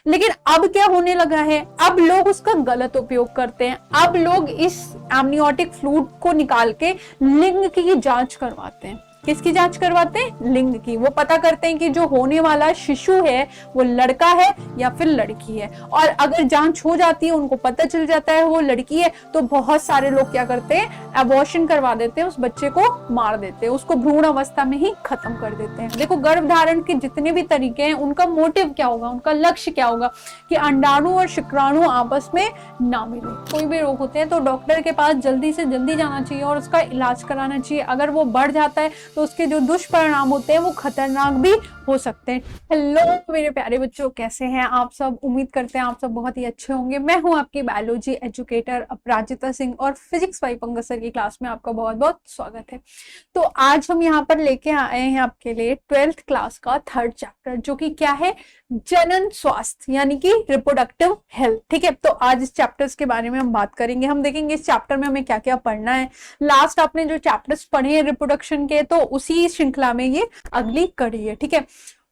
लेकिन अब क्या होने लगा है, अब लोग उसका गलत उपयोग करते हैं। अब लोग इस एमनियोटिक फ्लूइड को निकाल के लिंग की जांच करवाते हैं। किसकी जांच करवाते हैं? लिंग की। वो पता करते हैं कि जो होने वाला शिशु है वो लड़का है या फिर लड़की है। और अगर जांच हो जाती है, उनको पता चल जाता है वो लड़की है, तो बहुत सारे लोग क्या करते हैं, अबॉर्शन करवा देते हैं, उस बच्चे को मार देते हैं, उसको भ्रूण अवस्था में ही खत्म कर देते हैं। देखो, गर्भधारण के जितने भी तरीके हैं, उनका मोटिव क्या होगा, उनका लक्ष्य क्या होगा कि अंडाणु और शुक्राणु आपस में ना मिले। कोई भी रोग होते हैं तो डॉक्टर के पास जल्दी से जल्दी जाना चाहिए और उसका इलाज कराना चाहिए। अगर वो बढ़ जाता है तो उसके जो दुष्परिणाम होते हैं वो खतरनाक भी हो सकते हैं। हेलो मेरे प्यारे बच्चों, कैसे हैं आप सब? उम्मीद करते हैं आप सब बहुत ही अच्छे होंगे। मैं हूं आपकी बायोलॉजी एजुकेटर अपराजिता सिंह और फिजिक्स वाई पंकज सर की क्लास में आपका बहुत बहुत स्वागत है। तो आज हम यहाँ पर लेके आए हैं आपके लिए 12th क्लास का 3rd चैप्टर, जो कि क्या है, जनन स्वास्थ्य यानी कि रिप्रोडक्टिव हेल्थ। ठीक है, तो आज इस चैप्टर्स के बारे में हम बात करेंगे। हम देखेंगे इस चैप्टर में हमें क्या क्या पढ़ना है। लास्ट आपने जो चैप्टर्स पढ़े हैं रिप्रोडक्शन के, तो उसी श्रृंखला में ये अगली कड़ी है। ठीक है,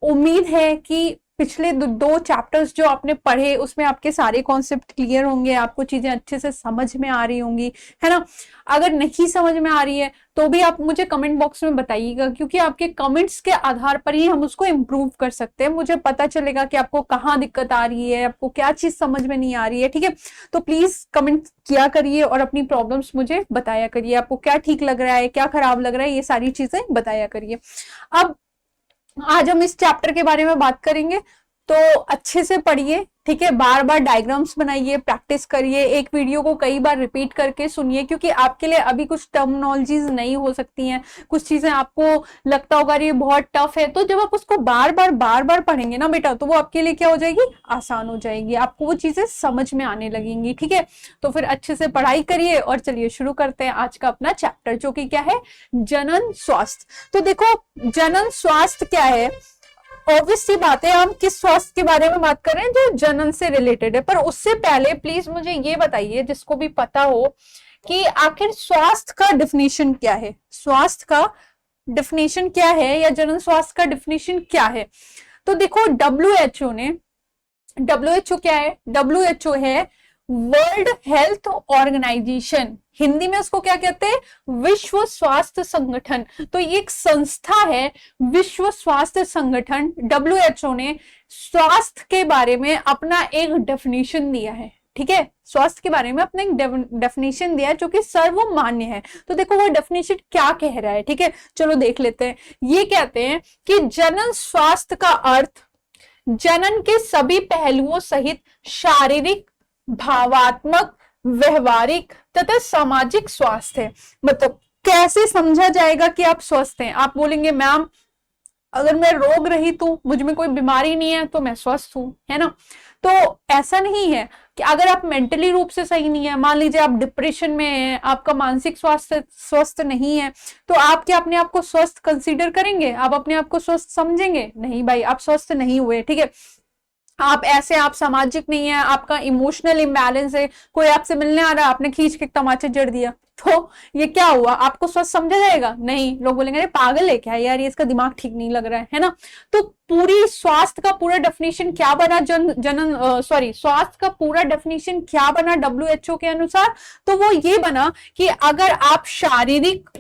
उम्मीद है कि पिछले दो चैप्टर्स जो आपने पढ़े उसमें आपके सारे कॉन्सेप्ट क्लियर होंगे, आपको चीजें अच्छे से समझ में आ रही होंगी, है ना। अगर नहीं समझ में आ रही है तो भी आप मुझे कमेंट बॉक्स में बताइएगा, क्योंकि आपके कमेंट्स के आधार पर ही हम उसको इम्प्रूव कर सकते हैं। मुझे पता चलेगा कि आपको कहाँ दिक्कत आ रही है, आपको क्या चीज समझ में नहीं आ रही है। ठीक है, तो प्लीज कमेंट किया करिए और अपनी प्रॉब्लम्स मुझे बताया करिए। आपको क्या ठीक लग रहा है, क्या खराब लग रहा है, ये सारी चीजें बताया करिए। अब आज हम इस चैप्टर के बारे में बात करेंगे, तो अच्छे से पढ़िए। ठीक है, बार बार डायग्राम्स बनाइए, प्रैक्टिस करिए, एक वीडियो को कई बार रिपीट करके सुनिए, क्योंकि आपके लिए अभी कुछ टर्मिनोलॉजीज नई हो सकती हैं, कुछ चीजें आपको लगता होगा ये बहुत टफ है, तो जब आप उसको बार बार पढ़ेंगे ना बेटा, तो वो आपके लिए क्या हो जाएगी, आसान हो जाएगी, आपको वो चीजें समझ में आने लगेंगी। ठीक है, तो फिर अच्छे से पढ़ाई करिए और चलिए शुरू करते हैं आज का अपना चैप्टर, जो कि क्या है, जनन स्वास्थ्य। तो देखो, जनन स्वास्थ्य क्या है, ऑब्वियस सी बात है, हम किस स्वास्थ्य के बारे में बात कर रहे हैं, जो जनन से रिलेटेड है। पर उससे पहले प्लीज मुझे ये बताइए, जिसको भी पता हो, कि आखिर स्वास्थ्य का डेफिनेशन क्या है, स्वास्थ्य का डेफिनेशन क्या है, या जनन स्वास्थ्य का डेफिनेशन क्या है। तो देखो, WHO ने, WHO क्या है, WHO है वर्ल्ड हेल्थ ऑर्गेनाइजेशन, हिंदी में उसको क्या कहते हैं, विश्व स्वास्थ्य संगठन। तो ये एक संस्था है, विश्व स्वास्थ्य संगठन। WHO ने स्वास्थ्य के बारे में अपना एक डेफिनेशन दिया है। ठीक है, स्वास्थ्य के बारे में अपना एक डेफिनेशन दिया है जो कि सर्वमान्य है। तो देखो वो डेफिनेशन क्या कह रहा है। ठीक है, चलो देख लेते हैं। ये कहते हैं कि जनन स्वास्थ्य का अर्थ जनन के सभी पहलुओं सहित शारीरिक, भावात्मक, व्यवहारिक तथा सामाजिक स्वास्थ्य है। मतलब कैसे समझा जाएगा कि आप स्वस्थ हैं। आप बोलेंगे मैम, अगर मैं रोग रहित हूं, मुझ में कोई बीमारी नहीं है, तो मैं स्वस्थ हूं, है ना। तो ऐसा नहीं है कि अगर आप मेंटली रूप से सही नहीं है, मान लीजिए आप डिप्रेशन में हैं, आपका मानसिक स्वास्थ्य स्वस्थ नहीं है, तो आप क्या अपने आप को स्वस्थ कंसीडर करेंगे, आप अपने आप को स्वस्थ समझेंगे? नहीं भाई, आप स्वस्थ नहीं हुए। ठीक है, आप ऐसे, आप सामाजिक नहीं है, आपका इमोशनल इम्बैलेंस है, कोई आपसे मिलने आ रहा है, आपने खींच के तमाचे जड़ दिया, तो ये क्या हुआ, आपको स्वस्थ समझा जाएगा? नहीं, लोग बोलेंगे अरे पागल है क्या यार, ये इसका दिमाग ठीक नहीं लग रहा है ना। तो पूरी स्वास्थ्य का पूरा डेफिनेशन क्या बना, स्वास्थ्य का पूरा डेफिनेशन क्या बना WHO के अनुसार, तो वो ये बना कि अगर आप शारीरिक,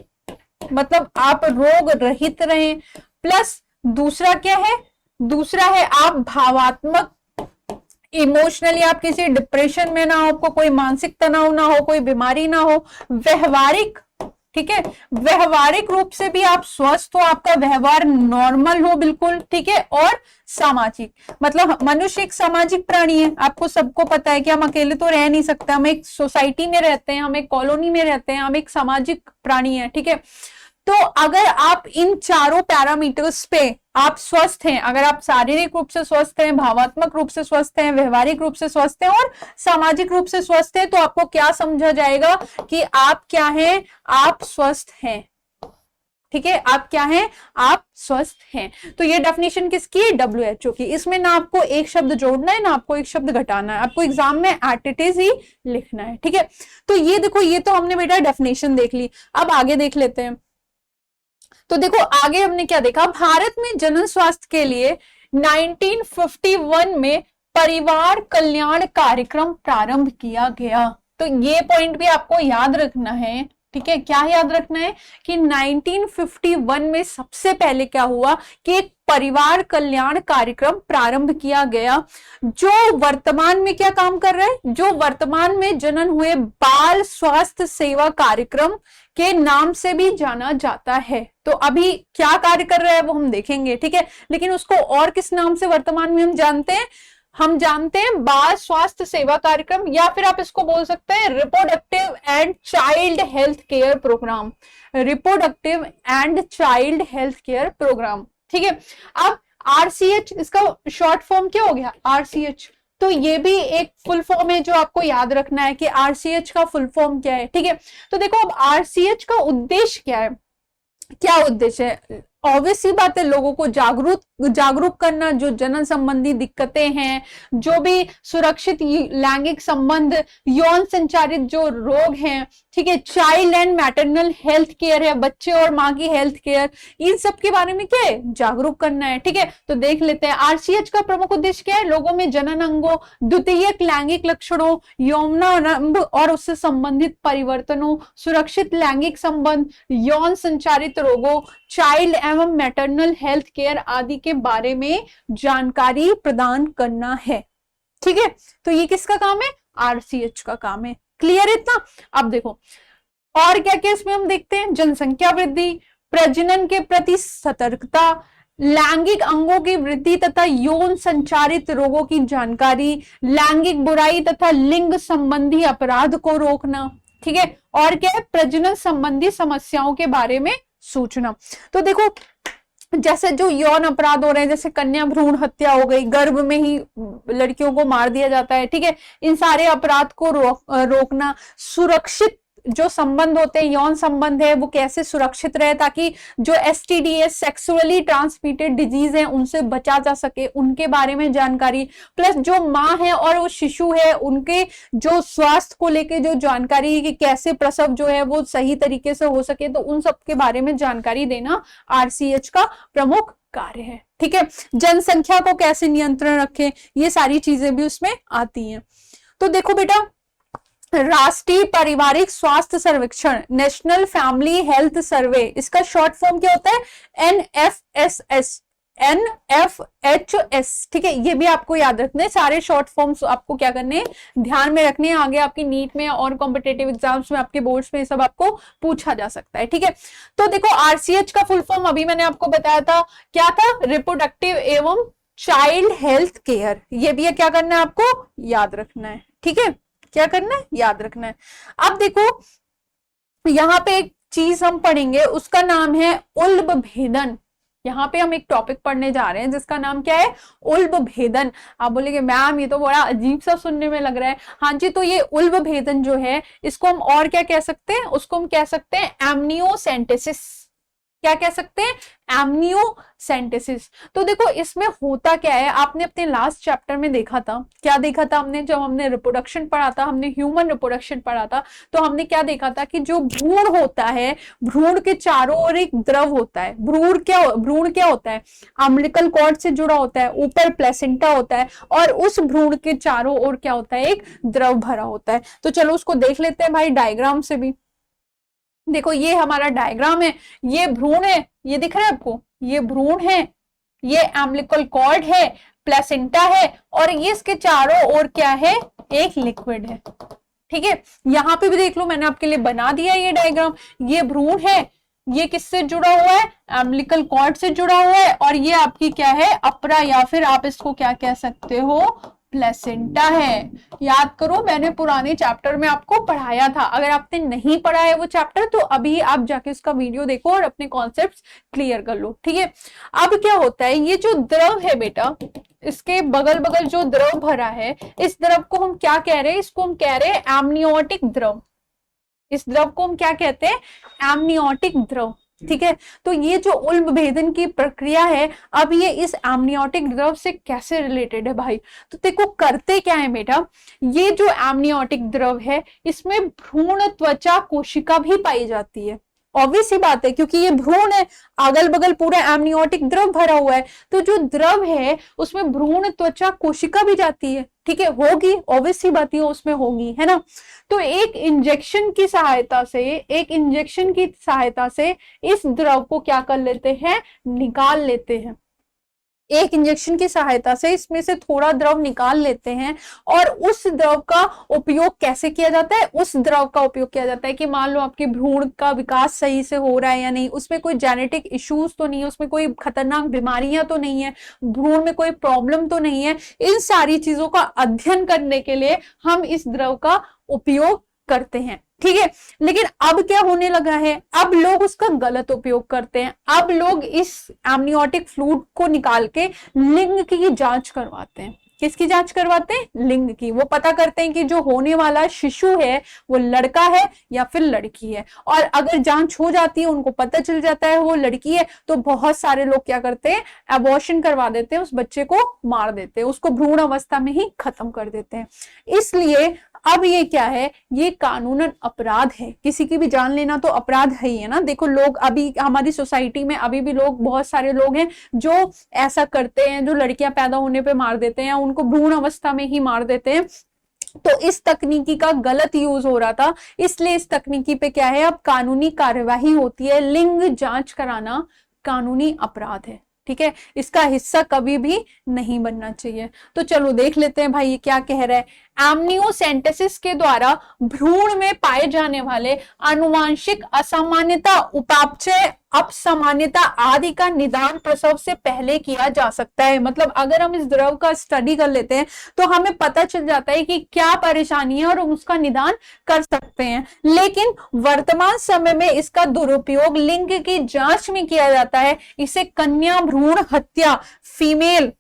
मतलब आप रोग रहित रहें, प्लस दूसरा क्या है, दूसरा है आप भावात्मक, इमोशनली आप किसी डिप्रेशन में ना हो, आपको कोई मानसिक तनाव ना हो, कोई बीमारी ना हो, व्यवहारिक, ठीक है, व्यवहारिक रूप से भी आप स्वस्थ हो, आपका व्यवहार नॉर्मल हो बिल्कुल, ठीक है, और सामाजिक, मतलब मनुष्य एक सामाजिक प्राणी है। आपको सबको पता है कि हम अकेले तो रह नहीं सकते, हम एक सोसाइटी में रहते हैं, हम एक कॉलोनी में रहते हैं, हम एक सामाजिक प्राणी है। ठीक है, तो अगर आप इन चारों पैरामीटर्स पे आप स्वस्थ हैं, अगर आप शारीरिक रूप से स्वस्थ हैं, भावात्मक रूप से स्वस्थ हैं, व्यवहारिक रूप से स्वस्थ हैं और सामाजिक रूप से स्वस्थ हैं, तो आपको क्या समझा जाएगा कि आप क्या हैं, आप स्वस्थ हैं। ठीक है, आप क्या हैं, आप स्वस्थ हैं। तो ये डेफिनेशन किसकी है, WHO की। इसमें ना आपको एक शब्द जोड़ना है, ना आपको एक शब्द घटाना है, आपको एग्जाम में एट इट इज ही लिखना है। ठीक है, तो ये देखो, ये तो हमने बेटा डेफिनेशन देख ली। अब आगे देख लेते हैं। तो देखो आगे हमने क्या देखा, भारत में जनन स्वास्थ्य के लिए 1951 में परिवार कल्याण कार्यक्रम प्रारंभ किया गया। तो ये पॉइंट भी आपको याद रखना है, ठीक है। क्या याद रखना है कि 1951 में सबसे पहले क्या हुआ कि एक परिवार कल्याण कार्यक्रम प्रारंभ किया गया, जो वर्तमान में क्या काम कर रहा है, जो वर्तमान में जनन हुए बाल स्वास्थ्य सेवा कार्यक्रम के नाम से भी जाना जाता है। तो अभी क्या कार्य कर रहा है वो हम देखेंगे, ठीक है। लेकिन उसको और किस नाम से वर्तमान में हम जानते हैं, हम जानते हैं बाल स्वास्थ्य सेवा कार्यक्रम, या फिर आप इसको बोल सकते हैं reproductive and child health care program, reproductive and child health care program, ठीक है। अब आरसीएच इसका शॉर्ट फॉर्म क्या हो गया, आरसीएच। तो ये भी एक फुल फॉर्म है जो आपको याद रखना है कि आरसीएच का फुल फॉर्म क्या है, ठीक है। तो देखो अब आरसीएच का उद्देश्य क्या है, क्या उद्देश्य है, ऑब्वियस सी बात है लोगों को जागरूक करना, जो जनन संबंधी दिक्कतें हैं, जो भी सुरक्षित लैंगिक संबंध, यौन संचारित जो रोग हैं, ठीक है, child and maternal health care है, बच्चे और माँ की हेल्थ केयर, इन सब के बारे में क्या है, जागरूक करना है, ठीक है। तो देख लेते हैं आरसीएच का प्रमुख उद्देश्य क्या है, लोगों में जनन अंगों, द्वितीयक लैंगिक लक्षणों, यौनारंभ और उससे संबंधित परिवर्तनों, सुरक्षित लैंगिक संबंध, यौन संचारित रोगों, चाइल्ड एवं मैटरनल हेल्थ केयर आदि के बारे में जानकारी प्रदान करना है, ठीक है। तो ये किसका काम है, आरसीएच का काम है। क्लियर है इतना। अब देखो और क्या क्या इसमें हम देखते हैं, जनसंख्या वृद्धि, प्रजनन के प्रति सतर्कता, लैंगिक अंगों की वृद्धि तथा यौन संचारित रोगों की जानकारी, लैंगिक बुराई तथा लिंग संबंधी अपराध को रोकना, ठीक है। और क्या है, प्रजनन संबंधी समस्याओं के बारे में सूचना। तो देखो जैसे जो यौन अपराध हो रहे हैं, जैसे कन्या भ्रूण हत्या हो गई, गर्भ में ही लड़कियों को मार दिया जाता है, ठीक है, इन सारे अपराध को रोकना, सुरक्षित जो संबंध होते हैं, यौन संबंध है वो कैसे सुरक्षित रहे ताकि जो एसटीडीएस सेक्सुअली ट्रांसमिटेड डिजीज है उनसे बचा जा सके, उनके बारे में जानकारी, प्लस जो माँ है और वो शिशु है उनके जो स्वास्थ्य को लेके जो जानकारी कि कैसे प्रसव जो है वो सही तरीके से हो सके, तो उन सब के बारे में जानकारी देना आरसीएच का प्रमुख कार्य है, ठीक है। जनसंख्या को कैसे नियंत्रण रखें, ये सारी चीजें भी उसमें आती हैं। तो देखो बेटा, राष्ट्रीय पारिवारिक स्वास्थ्य सर्वेक्षण, नेशनल फैमिली हेल्थ सर्वे, इसका शॉर्ट फॉर्म क्या होता है, एनएफएसएस, एनएफएचएस, ठीक है। ये भी आपको याद रखना है, सारे शॉर्ट फॉर्म्स आपको क्या करने हैं, ध्यान में रखने हैं, आगे आपकी नीट में और कॉम्पिटेटिव एग्जाम्स में, आपके बोर्ड्स में सब आपको पूछा जा सकता है, ठीक है। तो देखो आरसीएच का फुल फॉर्म अभी मैंने आपको बताया था, क्या था, रिप्रोडक्टिव एवं चाइल्ड हेल्थ केयर। ये भी क्या करना है, आपको याद रखना है, ठीक है, क्या करना है, याद रखना है। अब देखो यहाँ पे एक चीज हम पढ़ेंगे, उसका नाम है उल्ब भेदन। यहाँ पे हम एक टॉपिक पढ़ने जा रहे हैं जिसका नाम क्या है, उल्ब भेदन। आप बोलेंगे मैम ये तो बड़ा अजीब सा सुनने में लग रहा है। हाँ जी, तो ये उल्ब भेदन जो है इसको हम और क्या कह सकते हैं, उसको हम कह सकते हैं एमनियोसेंटेसिस। क्या कह सकते हैं, एमनियोसेंटेसिस। तो देखो इसमें होता क्या है, आपने अपने लास्ट चैप्टर में देखा था, क्या देखा था हमने, जब हमने रिप्रोडक्शन पढ़ा था, हमने ह्यूमन रिप्रोडक्शन पढ़ा था, तो हमने क्या देखा था कि जो भ्रूण होता है, भ्रूण के चारों ओर एक द्रव होता है। भ्रूण क्या होता है, अम्बिलिकल कॉर्ड से जुड़ा होता है, ऊपर प्लेसेंटा होता है और उस भ्रूण के चारों ओर क्या होता है, एक द्रव भरा होता है। तो चलो उसको देख लेते हैं भाई डायग्राम से भी। देखो ये हमारा डायग्राम है, ये भ्रूण है, ये दिख रहा है आपको, ये भ्रूण है, ये एम्बिलिकल कॉर्ड है, प्लेसेंटा है और ये इसके चारों ओर क्या है, एक लिक्विड है, ठीक है। यहाँ पे भी देख लो, मैंने आपके लिए बना दिया ये डायग्राम। ये भ्रूण है, ये किससे जुड़ा हुआ है, एम्बिलिकल कॉर्ड से जुड़ा हुआ है और ये आपकी क्या है, अपरा, या फिर आप इसको क्या कह सकते हो, प्लेसेंटा है। याद करो मैंने पुराने चैप्टर में आपको पढ़ाया था, अगर आपने नहीं पढ़ा है वो चैप्टर तो अभी आप जाके उसका वीडियो देखो और अपने कॉन्सेप्ट्स क्लियर कर लो, ठीक है। अब क्या होता है, ये जो द्रव है बेटा, इसके बगल बगल जो द्रव भरा है, इस द्रव को हम क्या कह रहे हैं, इसको हम कह रहे हैं एमनियोटिक द्रव। इस द्रव को हम क्या कहते हैं, एमनियोटिक द्रव, ठीक है। तो ये जो उल्ब भेदन की प्रक्रिया है, अब ये इस एमनियोटिक द्रव से कैसे रिलेटेड है भाई, तो देखो करते क्या है बेटा, ये जो एमनियोटिक द्रव है इसमें भ्रूण त्वचा कोशिका भी पाई जाती है, ऑब्वियस सी बात है, क्योंकि ये भ्रूण है, अगल बगल पूरा एमनियोटिक द्रव भरा हुआ है, तो जो द्रव है उसमें भ्रूण त्वचा कोशिका भी जाती है, ठीक है, होगी, ऑब्वियस सी बात है उसमें होगी, है ना। तो एक इंजेक्शन की सहायता से इस द्रव को क्या कर लेते हैं, निकाल लेते हैं। एक इंजेक्शन की सहायता से इसमें से थोड़ा द्रव निकाल लेते हैं, और उस द्रव का उपयोग कैसे किया जाता है, उस द्रव का उपयोग किया जाता है कि मान लो आपके भ्रूण का विकास सही से हो रहा है या नहीं, उसमें कोई जेनेटिक इश्यूज तो नहीं है, उसमें कोई खतरनाक बीमारियां तो नहीं है, भ्रूण में कोई प्रॉब्लम तो नहीं है। इन सारी चीजों का अध्ययन करने के लिए हम इस द्रव का उपयोग करते हैं, ठीक है। लेकिन अब क्या होने लगा है, अब लोग उसका गलत उपयोग करते हैं। अब लोग इस एमनियोटिक फ्लूइड को निकाल के लिंग की जांच करवाते हैं। किसकी जांच करवाते हैं, लिंग की। वो पता करते हैं कि जो होने वाला शिशु है वो लड़का है या फिर लड़की है, और अगर जांच हो जाती है, उनको पता चल जाता है वो लड़की है, तो बहुत सारे लोग क्या करते हैं, अबॉर्शन करवा देते हैं, उस बच्चे को मार देते हैं, उसको भ्रूण अवस्था में ही खत्म कर देते हैं। इसलिए अब ये क्या है, ये कानूनन अपराध है। किसी की भी जान लेना तो अपराध है ही, है ना। देखो लोग अभी हमारी सोसाइटी में अभी भी लोग, बहुत सारे लोग हैं जो ऐसा करते हैं, जो लड़कियां पैदा होने पे मार देते हैं, उनको भ्रूण अवस्था में ही मार देते हैं। तो इस तकनीकी का गलत यूज हो रहा था, इसलिए इस तकनीकी पे क्या है, अब कानूनी कार्यवाही होती है। लिंग जांच कराना कानूनी अपराध है, ठीक है, इसका हिस्सा कभी भी नहीं बनना चाहिए। तो चलो देख लेते हैं भाई ये क्या कह रहा है। एमनियोसेंटेसिस के द्वारा भ्रूण में पाए जाने वाले आनुवांशिक असामान्यता, उपापचय, अपसामान्यता आदि का निदान प्रसव से पहले किया जा सकता है। मतलब अगर हम इस द्रव का स्टडी कर लेते हैं तो हमें पता चल जाता है कि क्या परेशानी है और हम उसका निदान कर सकते हैं। लेकिन वर्तमान समय में इसका दुरुपयोग लिंग की जांच में किया जाता है। इसे कन्या भ्रूण हत्या, फीमेल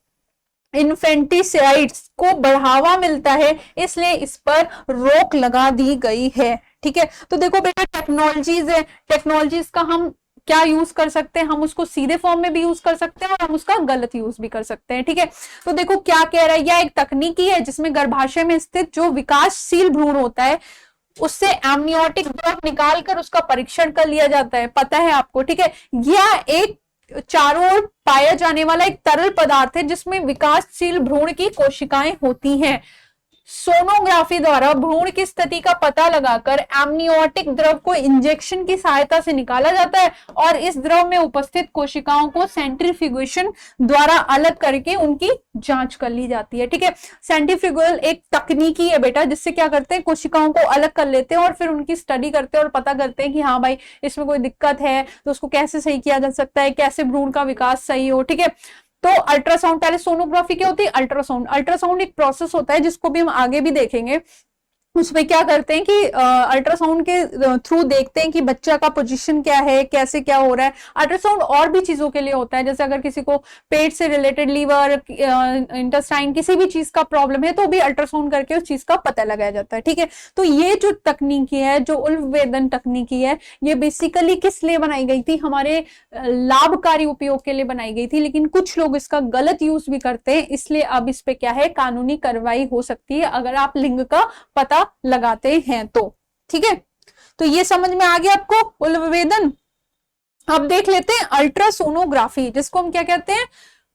इन्फेंटिसाइड्स को बढ़ावा मिलता है, इसलिए इस पर रोक लगा दी गई है, ठीक है। तो देखो बेटा टेक्नोलॉजीज है, टेक्नोलॉजीज का हम क्या यूज कर सकते हैं, हम उसको सीधे फॉर्म में भी यूज कर सकते हैं और हम उसका गलत यूज भी कर सकते हैं, ठीक है। तो देखो क्या कह रहा है, यह एक तकनीकी है जिसमें गर्भाशय में स्थित जो विकासशील भ्रूण होता है उससे एमनियोटिक द्रव निकालकर उसका परीक्षण कर लिया जाता है, पता है आपको, ठीक है। यह एक चारों ओर पाया जाने वाला एक तरल पदार्थ है जिसमें विकासशील भ्रूण की कोशिकाएं होती हैं। सोनोग्राफी द्वारा भ्रूण की स्थिति का पता लगाकर एमनियोटिक द्रव को इंजेक्शन की सहायता से निकाला जाता है, और इस द्रव में उपस्थित कोशिकाओं को सेंट्रीफ्यूगेशन द्वारा अलग करके उनकी जांच कर ली जाती है, ठीक है। सेंट्रीफ्यूगल एक तकनीकी है बेटा, जिससे क्या करते हैं, कोशिकाओं को अलग कर लेते हैं और फिर उनकी स्टडी करते हैं और पता करते हैं कि हाँ भाई इसमें कोई दिक्कत है तो उसको कैसे सही किया जा सकता है, कैसे भ्रूण का विकास सही हो, ठीक है। तो अल्ट्रासाउंड, पहले सोनोग्राफी क्या होती है, अल्ट्रासाउंड। अल्ट्रासाउंड एक प्रोसेस होता है जिसको भी हम आगे भी देखेंगे। उसमें क्या करते हैं कि अल्ट्रासाउंड के थ्रू देखते हैं कि बच्चा का पोजीशन क्या है, कैसे क्या हो रहा है। अल्ट्रासाउंड और भी चीजों के लिए होता है, जैसे अगर किसी को पेट से रिलेटेड, लीवर, इंटेस्टाइन, किसी भी चीज का प्रॉब्लम है तो भी अल्ट्रासाउंड करके उस चीज का पता लगाया जाता है, ठीक है। तो ये जो तकनीकी है, जो उल्फवेदन तकनीकी है, ये बेसिकली किस लिए बनाई गई थी, हमारे लाभकारी उपयोग के लिए बनाई गई थी। लेकिन कुछ लोग इसका गलत यूज भी करते हैं, इसलिए अब इस पे क्या है, कानूनी कार्रवाई हो सकती है अगर आप लिंग का पता लगाते हैं तो, ठीक है। तो ये समझ में आ गया आपको उल्फवेदन। अब देख लेते हैं अल्ट्रासोनोग्राफी, जिसको हम क्या कहते हैं,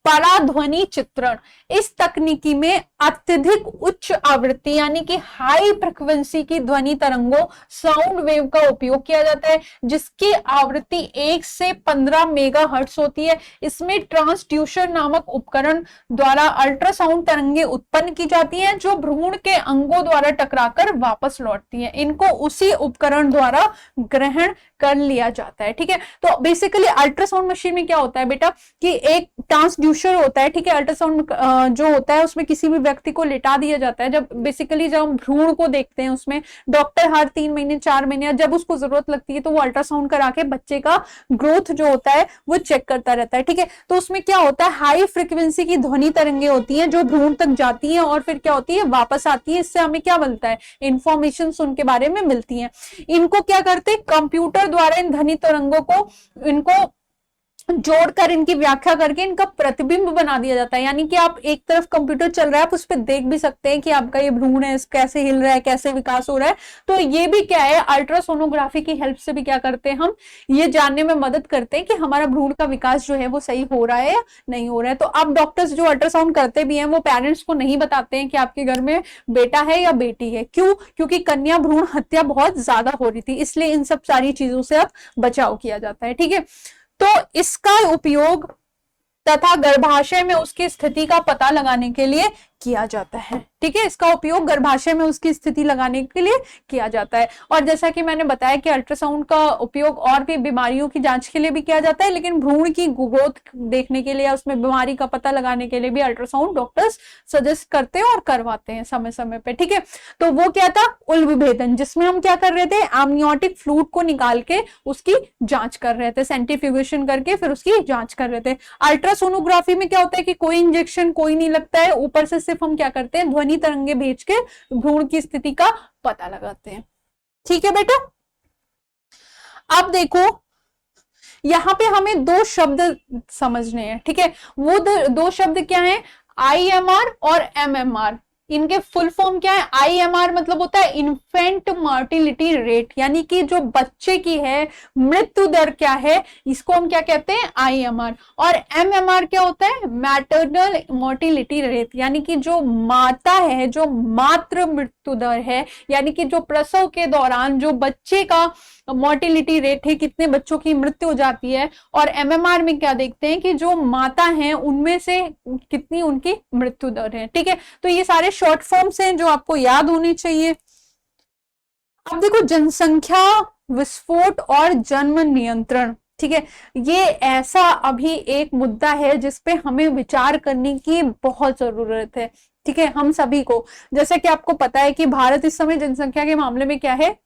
पराध्वनि चित्रण। इस तकनीकी में अत्यधिक उच्च आवृत्ति यानी कि हाई फ्रीक्वेंसी की ध्वनि तरंगों, साउंड वेव का उपयोग किया जाता है, जिसकी आवृत्ति 1 से 15 मेगाहर्ट्ज होती है। इसमें ट्रांसड्यूसर नामक उपकरण द्वारा अल्ट्रासाउंड तरंगे उत्पन्न की जाती हैं जो भ्रूण के अंगों द्वारा टकराकर वापस लौटती हैं। इनको उसी उपकरण द्वारा ग्रहण कर लिया जाता है, ठीक है। तो बेसिकली अल्ट्रासाउंड मशीन में क्या होता है बेटा कि एक ट्रांसड्यूसर होता है, ठीक है। अल्ट्रासाउंड जो होता है उसमें किसी भी व्यक्ति को लिटा दिया जाता है। जब बेसिकली जब हम भ्रूण को देखते हैं उसमें डॉक्टर हर 3 महीने 4 महीने जब उसको जरूरत लगती है तो वो अल्ट्रासाउंड करा के बच्चे का ग्रोथ जो होता है वो चेक करता रहता है, ठीक है। तो उसमें क्या होता है, हाई फ्रीक्वेंसी की ध्वनि तरंगे होती हैं जो भ्रूण तक जाती हैं और फिर क्या होती है, वापस आती है। इससे हमें क्या मिलता है, इंफॉर्मेशन उनके बारे में मिलती है। इनको क्या करते हैं, कंप्यूटर द्वारा इन ध्वनि तरंगों को इनको जोड़कर इनकी व्याख्या करके इनका प्रतिबिंब बना दिया जाता है। यानी कि आप एक तरफ कंप्यूटर चल रहा है, आप उस पर देख भी सकते हैं कि आपका ये भ्रूण है, कैसे हिल रहा है, कैसे विकास हो रहा है। तो ये भी क्या है, अल्ट्रासोनोग्राफी की हेल्प से भी क्या करते हैं, हम ये जानने में मदद करते हैं कि हमारा भ्रूण का विकास जो है वो सही हो रहा है या नहीं हो रहा है। तो अब डॉक्टर्स जो अल्ट्रासाउंड करते भी हैं वो पेरेंट्स को नहीं बताते हैं कि आपके घर में बेटा है या बेटी है। क्यों? क्योंकि कन्या भ्रूण हत्या बहुत ज्यादा हो रही थी, इसलिए इन सब सारी चीजों से अब बचाव किया जाता है। ठीक है, तो इसका उपयोग तथा गर्भाशय में उसकी स्थिति का पता लगाने के लिए किया जाता है। ठीक है, इसका उपयोग गर्भाशय में उसकी स्थिति लगाने के लिए किया जाता है। और जैसा कि मैंने बताया कि अल्ट्रासाउंड का उपयोग और भी बीमारियों की जांच के लिए भी किया जाता है, लेकिन भ्रूण की ग्रोथ देखने के लिए या उसमें बीमारी का पता लगाने के लिए भी अल्ट्रासाउंड डॉक्टर्स सजेस्ट करते हैं और करवाते हैं समय समय पे। ठीक है, तो वो क्या था, उल विभेदन, जिसमें हम क्या कर रहे थे, एमनियोटिक फ्लूइड को निकाल के उसकी जांच कर रहे थे, सेंट्रीफ्यूगेशन करके फिर उसकी जांच कर रहे थे। अल्ट्रासोनोग्राफी में क्या होता है कि कोई इंजेक्शन कोई नहीं लगता है, ऊपर से सिर्फ हम क्या करते हैं, ध्वनि तरंगे भेज के भ्रूण की स्थिति का पता लगाते हैं। ठीक है बेटा, अब देखो यहां पे हमें दो शब्द समझने हैं। ठीक है, वो दो शब्द क्या हैं, IMR और MMR। इनके फुल फॉर्म क्या है, IMR मतलब होता है इन्फेंट मोर्टिलिटी रेट, यानी कि जो बच्चे की है मृत्यु दर क्या है, इसको हम क्या कहते हैं, IMR। और MMR क्या होता है, मैटरनल मोर्टिलिटी रेट, यानी कि जो माता है, जो मातृ मृत्यु दर है, यानी कि जो प्रसव के दौरान जो बच्चे का मोर्टिलिटी रेट है, कितने बच्चों की मृत्यु हो जाती है। और MMR में क्या देखते हैं कि जो माता हैं उनमें से कितनी उनकी मृत्यु दर है। ठीक है, तो ये सारे शॉर्ट फॉर्म्स हैं जो आपको याद होने चाहिए। अब देखो, जनसंख्या विस्फोट और जन्म नियंत्रण। ठीक है, ये ऐसा अभी एक मुद्दा है जिसपे हमें विचार करने की बहुत जरूरत है। ठीक है, हम सभी को, जैसा कि आपको पता है कि भारत इस समय जनसंख्या के मामले में क्या है,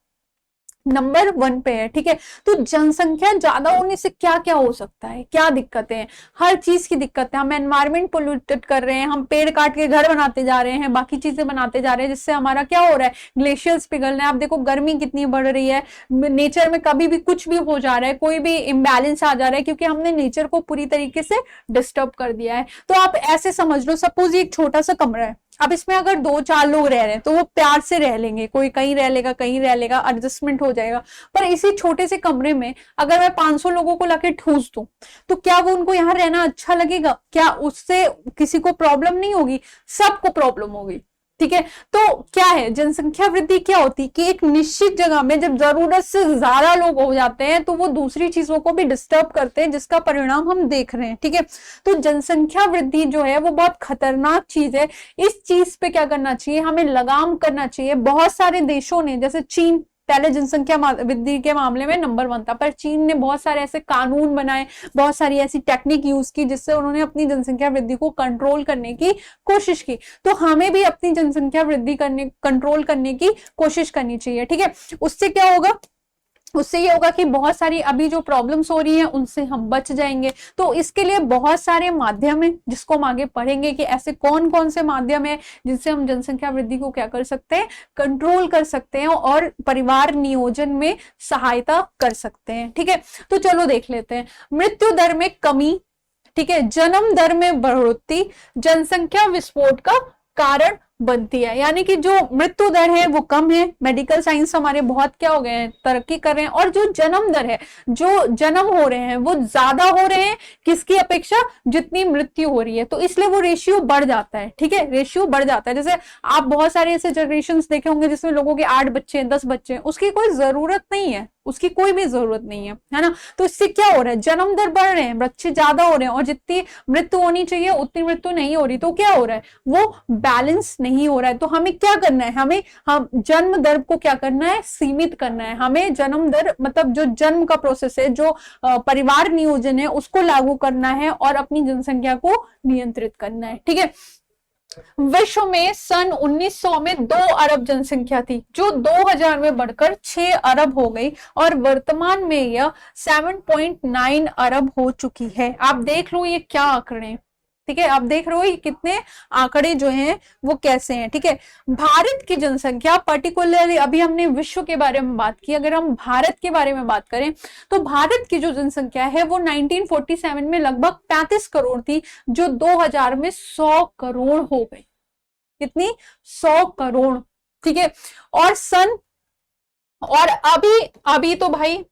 नंबर 1 पे है। ठीक है, तो जनसंख्या ज्यादा होने से क्या क्या हो सकता है, क्या दिक्कतें हैं, हर चीज की दिक्कत है। हम एनवायरमेंट पोल्यूटेड कर रहे हैं, हम पेड़ काट के घर बनाते जा रहे हैं, बाकी चीजें बनाते जा रहे हैं, जिससे हमारा क्या हो रहा है, ग्लेशियर्स पिघल रहे हैं। आप देखो गर्मी कितनी बढ़ रही है, नेचर में कभी भी कुछ भी हो जा रहा है, कोई भी इम्बैलेंस आ जा रहा है, क्योंकि हमने नेचर को पूरी तरीके से डिस्टर्ब कर दिया है। तो आप ऐसे समझ लो, सपोज एक छोटा सा कमरा है, अब इसमें अगर 2-4 लोग रह रहे हैं तो वो प्यार से रह लेंगे, कोई कहीं रह लेगा, कहीं रह लेगा, एडजस्टमेंट हो जाएगा। पर इसी छोटे से कमरे में अगर मैं 500 लोगों को लाके ठूस दूं तो क्या वो उनको यहाँ रहना अच्छा लगेगा? क्या उससे किसी को प्रॉब्लम नहीं होगी? सबको प्रॉब्लम होगी। ठीक है, तो क्या है, जनसंख्या वृद्धि क्या होती है कि एक निश्चित जगह में जब जरूरत से ज्यादा लोग हो जाते हैं तो वो दूसरी चीजों को भी डिस्टर्ब करते हैं, जिसका परिणाम हम देख रहे हैं। ठीक है, तो जनसंख्या वृद्धि जो है वो बहुत खतरनाक चीज है। इस चीज पे क्या करना चाहिए, हमें लगाम करना चाहिए। बहुत सारे देशों ने, जैसे चीन पहले जनसंख्या वृद्धि के मामले में नंबर 1 था, पर चीन ने बहुत सारे ऐसे कानून बनाए, बहुत सारी ऐसी टेक्निक यूज की जिससे उन्होंने अपनी जनसंख्या वृद्धि को कंट्रोल करने की कोशिश की। तो हमें भी अपनी जनसंख्या वृद्धि कंट्रोल करने की कोशिश करनी चाहिए। ठीक है, उससे क्या होगा, उससे ये होगा कि बहुत सारी अभी जो प्रॉब्लम्स हो रही हैं उनसे हम बच जाएंगे। तो इसके लिए बहुत सारे माध्यम हैं जिसको हम आगे पढ़ेंगे कि ऐसे कौन कौन से माध्यम है जिनसे हम जनसंख्या वृद्धि को क्या कर सकते हैं, कंट्रोल कर सकते हैं और परिवार नियोजन में सहायता कर सकते हैं। ठीक है, तो चलो देख लेते हैं। मृत्यु दर में कमी, ठीक है, जन्म दर में बढ़ोतरी जनसंख्या विस्फोट का कारण बनती है। यानी कि जो मृत्यु दर है वो कम है, मेडिकल साइंस हमारे बहुत क्या हो गए हैं, तरक्की कर रहे हैं। और जो जन्म दर है, जो जन्म हो रहे हैं वो ज्यादा हो रहे हैं किसकी अपेक्षा, जितनी मृत्यु हो रही है। तो इसलिए वो रेशियो बढ़ जाता है। ठीक है, रेशियो बढ़ जाता है। जैसे आप बहुत सारे ऐसे जनरेशन देखे होंगे जिसमें लोगों के 8 बच्चे हैं, 10 बच्चे हैं, उसकी कोई जरूरत नहीं है, उसकी कोई भी जरूरत नहीं है ना। तो इससे क्या हो रहा है, जन्म दर बढ़ रहे हैं, बच्चे ज्यादा हो रहे हैं और जितनी मृत्यु होनी चाहिए उतनी मृत्यु नहीं हो रही। तो क्या हो रहा है, वो बैलेंस नहीं हो रहा है। तो हमें क्या करना है, हम जन्म दर को क्या करना है, सीमित करना है। हमें जन्म दर मतलब जो जन्म का प्रोसेस है, जो परिवार नियोजन है, उसको लागू करना है और अपनी जनसंख्या को नियंत्रित करना है। ठीक है, विश्व में सन 1900 में 2 अरब जनसंख्या थी, जो 2000 में बढ़कर 6 अरब हो गई और वर्तमान में यह 7.9 अरब हो चुकी है। आप देख लो ये क्या आंकड़े, ठीक है, आप देख रहे हो ये कितने आंकड़े जो हैं वो कैसे हैं। ठीक है, भारत की जनसंख्या पर्टिकुलरली, अभी हमने विश्व के बारे में बात की, अगर हम भारत के बारे में बात करें तो भारत की जो जनसंख्या है वो 1947 में लगभग 35 करोड़ थी, जो 2000 में 100 करोड़ हो गई। कितनी? 100 करोड़। ठीक है, और अभी तो भाई